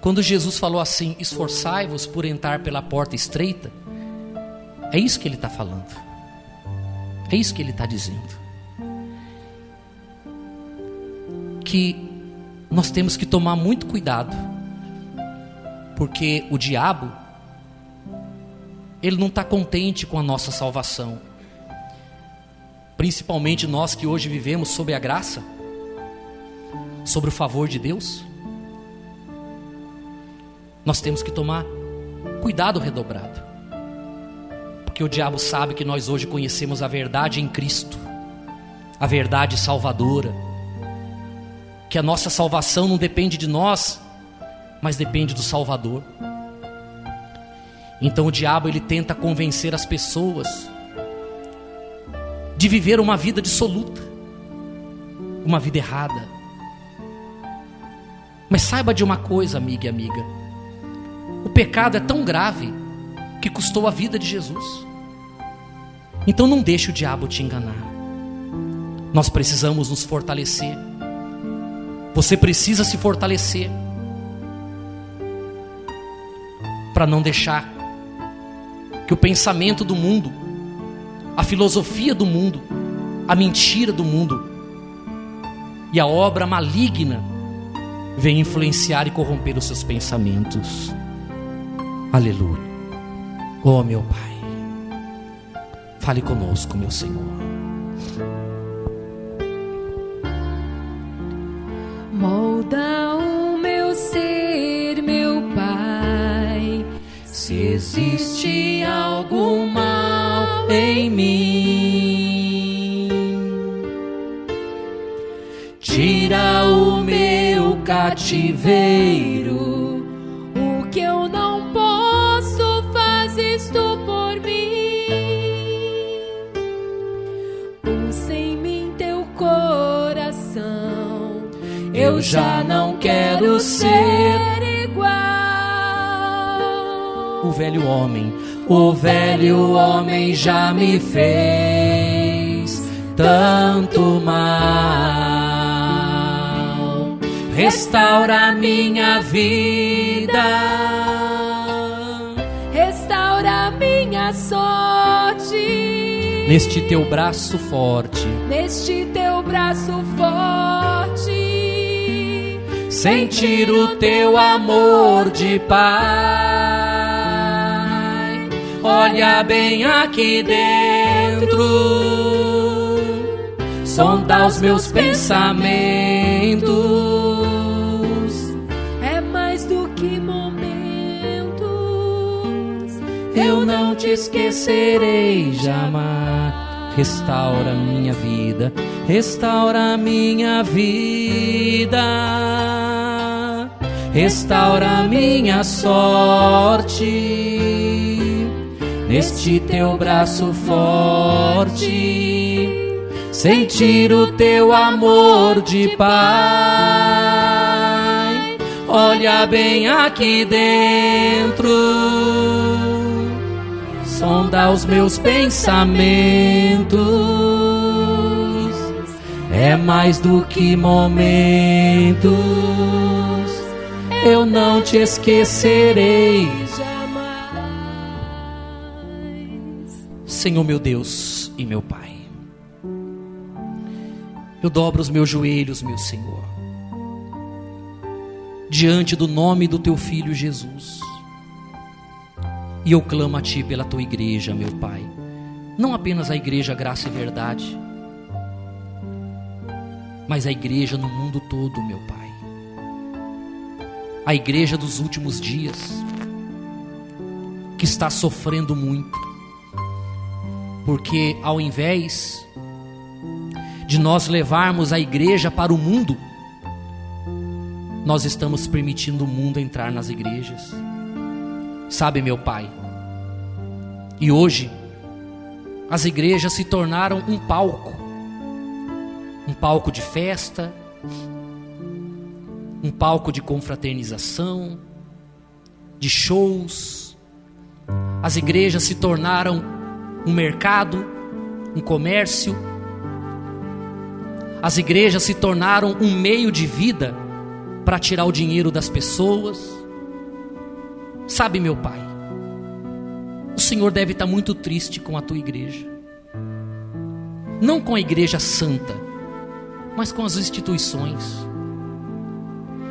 Quando Jesus falou assim, esforçai-vos por entrar pela porta estreita, é isso que Ele está falando. É isso que Ele está dizendo. Que nós temos que tomar muito cuidado, porque o diabo, ele não está contente com a nossa salvação. Principalmente nós que hoje vivemos sob a graça, sobre o favor de Deus. Nós temos que tomar cuidado redobrado, porque o diabo sabe que nós hoje conhecemos a verdade em Cristo, a verdade salvadora, que a nossa salvação não depende de nós, mas depende do Salvador. Então o diabo, ele tenta convencer as pessoas de viver uma vida dissoluta, uma vida errada. Mas saiba de uma coisa, amiga e amiga, o pecado é tão grave que custou a vida de Jesus. Então não deixe o diabo te enganar. Nós precisamos nos fortalecer. Você precisa se fortalecer para não deixar que o pensamento do mundo, a filosofia do mundo, a mentira do mundo e a obra maligna venha influenciar e corromper os seus pensamentos. Aleluia. Oh, meu Pai, fale conosco, meu Senhor. Molda o meu ser, meu Pai. Se existe algo mal em mim, tira o meu cativeiro. O que eu não posso, fazes tu por mim. Pulsa em mim teu coração. Eu já não quero ser igual. O velho homem já me fez tanto mal. Restaura minha vida, restaura minha sorte. Neste teu braço forte, neste teu braço forte. Sentir o teu amor de Pai. Olha bem aqui dentro, sonda os meus pensamentos. É mais do que momentos. Eu não te esquecerei jamais. Restaura minha vida, restaura minha vida, restaura minha sorte, neste teu braço forte, sentir o teu amor de pai. Olha bem aqui dentro, sonda os meus pensamentos. É mais do que momentos. Eu não te esquecerei jamais. Senhor meu Deus e meu Pai, eu dobro os meus joelhos, meu Senhor, diante do nome do teu Filho Jesus. E eu clamo a Ti pela Tua igreja, meu Pai. Não apenas a igreja Graça e Verdade, mas a igreja no mundo todo, meu Pai. A igreja dos últimos dias, que está sofrendo muito, porque ao invés de nós levarmos a igreja para o mundo, nós estamos permitindo o mundo entrar nas igrejas. Sabe, meu Pai, e hoje as igrejas se tornaram um palco de festa, um palco de confraternização, de shows. As igrejas se tornaram um mercado, um comércio. As igrejas se tornaram um meio de vida para tirar o dinheiro das pessoas. Sabe, meu Pai, o Senhor deve estar muito triste com a tua igreja. Não com a igreja santa, mas com as instituições.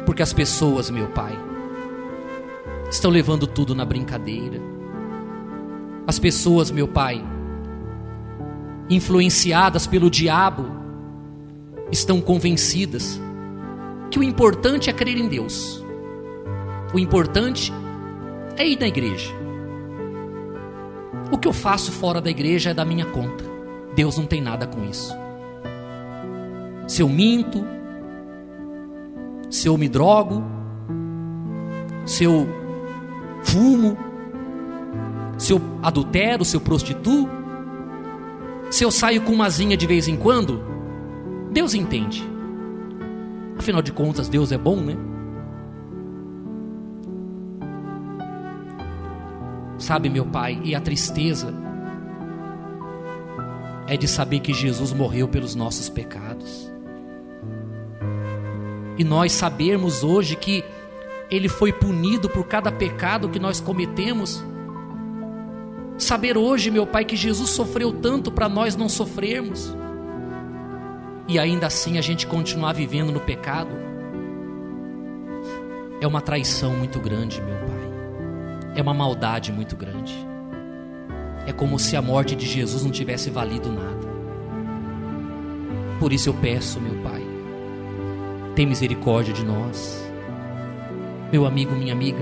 Porque as pessoas, meu Pai, estão levando tudo na brincadeira. As pessoas, meu Pai, influenciadas pelo diabo, estão convencidas que o importante é crer em Deus. O importante é ir na igreja. O que eu faço fora da igreja é da minha conta. Deus não tem nada com isso. Se eu minto, se eu me drogo, se eu fumo, se eu adultero, se eu prostituo, se eu saio com uma zinha de vez em quando, Deus entende. Afinal de contas, Deus é bom, né? Sabe, meu Pai, e a tristeza é de saber que Jesus morreu pelos nossos pecados. E nós sabermos hoje que Ele foi punido por cada pecado que nós cometemos. Saber hoje, meu Pai, que Jesus sofreu tanto para nós não sofrermos. E ainda assim a gente continuar vivendo no pecado. É uma traição muito grande, meu Pai. É uma maldade muito grande. É como se a morte de Jesus não tivesse valido nada. Por isso eu peço, meu Pai, tem misericórdia de nós. Meu amigo, minha amiga,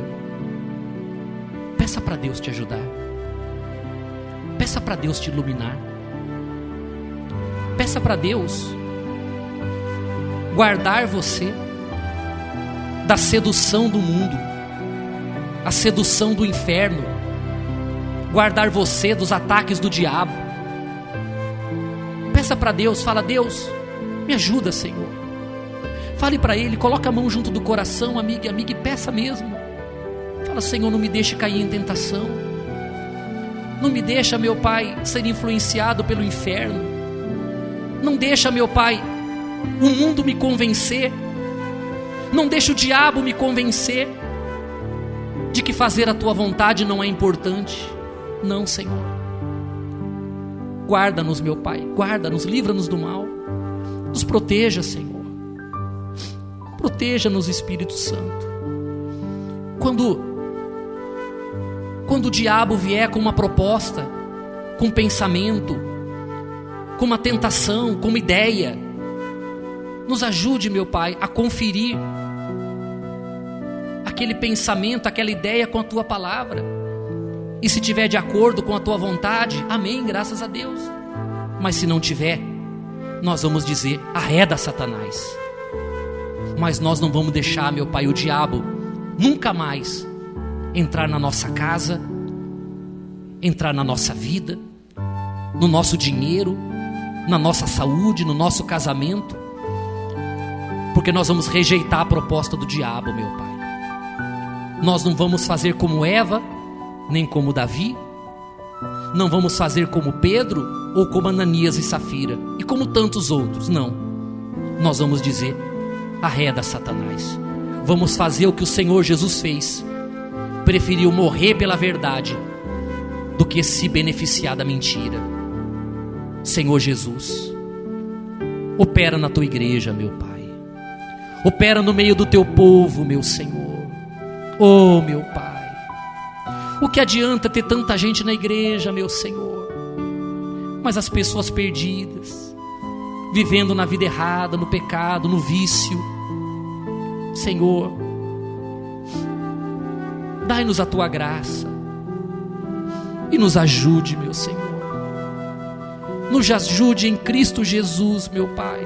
peça para Deus te ajudar. Peça para Deus te iluminar. Peça para Deus guardar você da sedução do mundo, a sedução do inferno, guardar você dos ataques do diabo. Peça para Deus, fala: Deus, me ajuda, Senhor. Fale para Ele, coloca a mão junto do coração, amiga e amiga, e peça mesmo. Fala: Senhor, não me deixe cair em tentação. Não me deixa, meu Pai, ser influenciado pelo inferno. Não deixa, meu Pai, o mundo me convencer. Não deixa o diabo me convencer de que fazer a Tua vontade não é importante. Não, Senhor. Guarda-nos, meu Pai, guarda-nos, livra-nos do mal. Nos proteja, Senhor. Proteja-nos, Espírito Santo. Quando o diabo vier com uma proposta, com um pensamento, como uma tentação, como ideia. Nos ajude, meu Pai, a conferir aquele pensamento, aquela ideia com a Tua palavra. E se tiver de acordo com a Tua vontade, amém, graças a Deus. Mas se não tiver, nós vamos dizer: arreda Satanás. Mas nós não vamos deixar, meu Pai, o diabo nunca mais entrar na nossa casa, entrar na nossa vida, no nosso dinheiro, na nossa saúde, no nosso casamento, porque nós vamos rejeitar a proposta do diabo, meu Pai. Nós não vamos fazer como Eva, nem como Davi, não vamos fazer como Pedro, ou como Ananias e Safira, e como tantos outros, não. Nós vamos dizer: arreda Satanás. Vamos fazer o que o Senhor Jesus fez. Preferiu morrer pela verdade do que se beneficiar da mentira. Senhor Jesus, opera na Tua igreja, meu Pai. Opera no meio do Teu povo, meu Senhor. Oh, meu Pai, o que adianta ter tanta gente na igreja, meu Senhor, mas as pessoas perdidas, vivendo na vida errada, no pecado, no vício. Senhor, dai-nos a Tua graça e nos ajude, meu Senhor. Nos ajude em Cristo Jesus, meu Pai,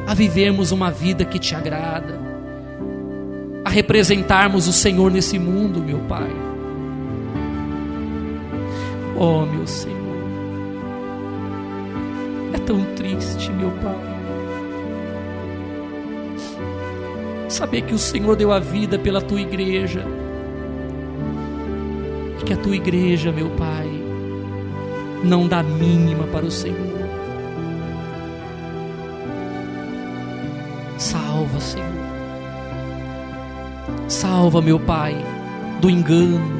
a vivermos uma vida que Te agrada, a representarmos o Senhor nesse mundo, meu Pai. Oh, meu Senhor, é tão triste, meu Pai, saber que o Senhor deu a vida pela Tua igreja, e que a Tua igreja, meu Pai, não dá mínima para o Senhor. Salva, Senhor. Salva, meu Pai, do engano,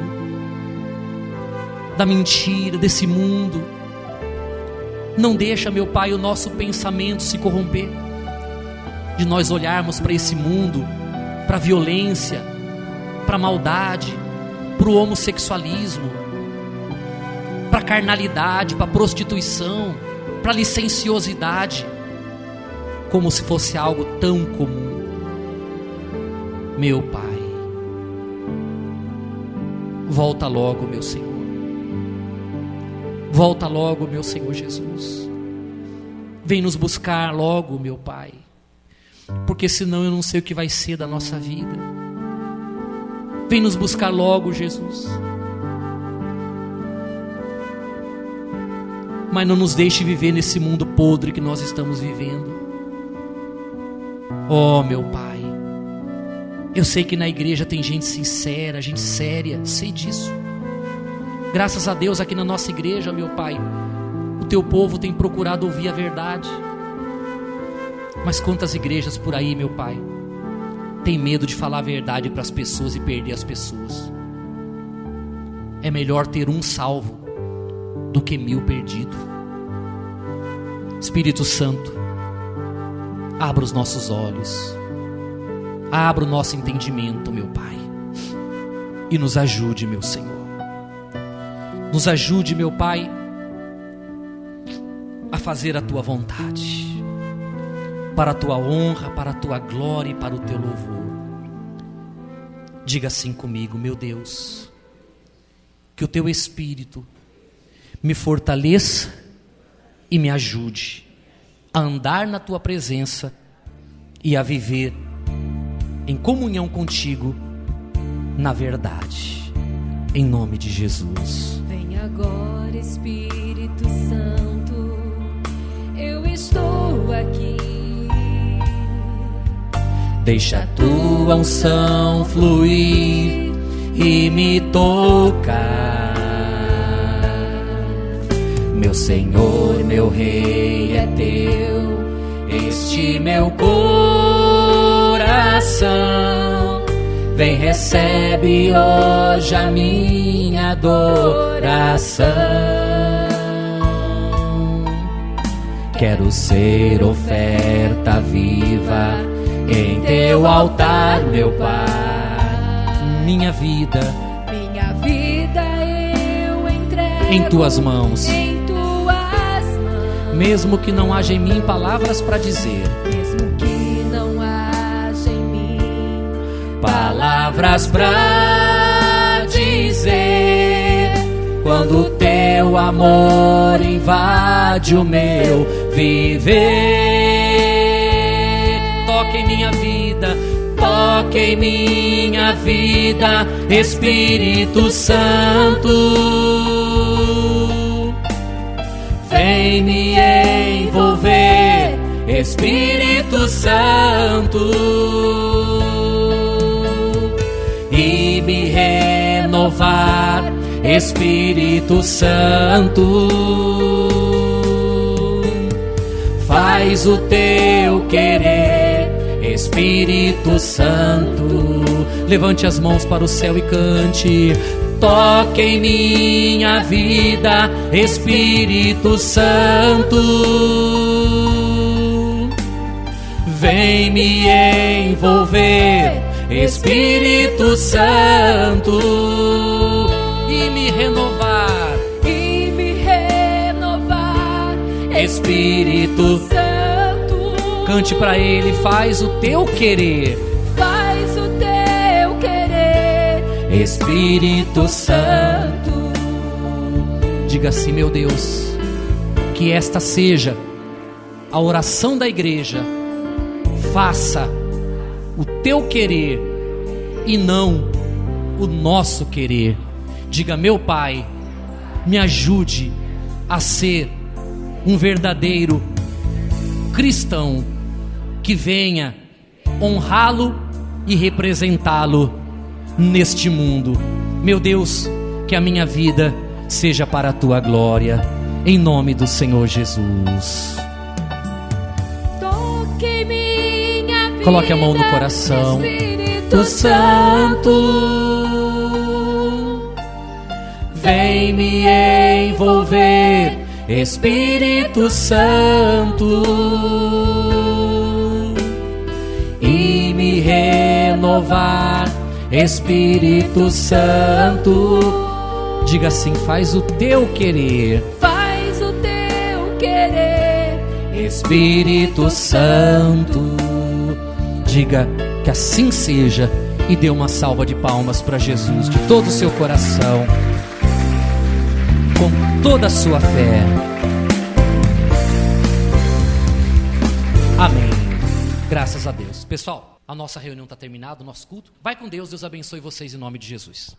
da mentira, desse mundo. Não deixa, meu Pai, o nosso pensamento se corromper, de nós olharmos para esse mundo, para a violência, para a maldade, para o homossexualismo, para a carnalidade, para a prostituição, para a licenciosidade, como se fosse algo tão comum. Meu Pai, volta logo, meu Senhor. Volta logo, meu Senhor Jesus. Vem nos buscar logo, meu Pai, porque senão eu não sei o que vai ser da nossa vida. Vem nos buscar logo, Jesus. Mas não nos deixe viver nesse mundo podre que nós estamos vivendo. Oh, meu Pai, eu sei que na igreja tem gente sincera, gente séria, sei disso. Graças a Deus aqui na nossa igreja, meu Pai, o Teu povo tem procurado ouvir a verdade. Mas quantas igrejas por aí, meu Pai, tem medo de falar a verdade para as pessoas e perder as pessoas. É melhor ter um salvo do que 1000 perdidos. Espírito Santo, abra os nossos olhos, abra o nosso entendimento, meu Pai, e nos ajude, meu Senhor. Nos ajude, meu Pai, a fazer a Tua vontade, para a Tua honra, para a Tua glória e para o Teu louvor. Diga assim comigo: meu Deus, que o Teu Espírito me fortaleça e me ajude a andar na Tua presença e a viver em comunhão contigo na verdade, em nome de Jesus. Vem agora, Espírito Santo, eu estou aqui. Deixa a Tua unção fluir e me tocar. Meu Senhor, meu Rei é Teu, este meu coração. Vem, recebe hoje a minha adoração. Quero ser oferta viva em Teu altar, meu Pai. Minha vida eu entrego em Tuas mãos. mesmo que não haja em mim palavras para dizer, mesmo que não haja em mim palavras para dizer, quando teu amor invade o meu viver. Toque em minha vida, toque em minha vida, Espírito Santo. Vem me envolver, Espírito Santo, e me renovar, Espírito Santo. Faz o teu querer, Espírito Santo. Levante as mãos para o céu e cante. Toque em minha vida, Espírito Santo. Vem me envolver, Espírito Santo, e me renovar, Espírito Santo. Cante para Ele, faz o teu querer, Faz o teu querer, Espírito Santo. Diga assim: meu Deus, que esta seja a oração da igreja. Faça o teu querer e não o nosso querer. Diga: meu Pai, me ajude a ser um verdadeiro cristão que venha honrá-lo e representá-lo neste mundo. Meu Deus, que a minha vida seja para a tua glória, em nome do Senhor Jesus. toque minha vida, Coloque a mão no coração. Espírito Santo, vem me envolver, Espírito Santo, e me renovar, Espírito Santo. Diga assim: faz o teu querer, Faz o teu querer, Espírito Santo. Diga que assim seja e dê uma salva de palmas para Jesus de todo o seu coração, com toda a sua fé. Amém. Graças a Deus. Pessoal, a nossa reunião está terminada, o nosso culto. Vai com Deus, Deus abençoe vocês em nome de Jesus.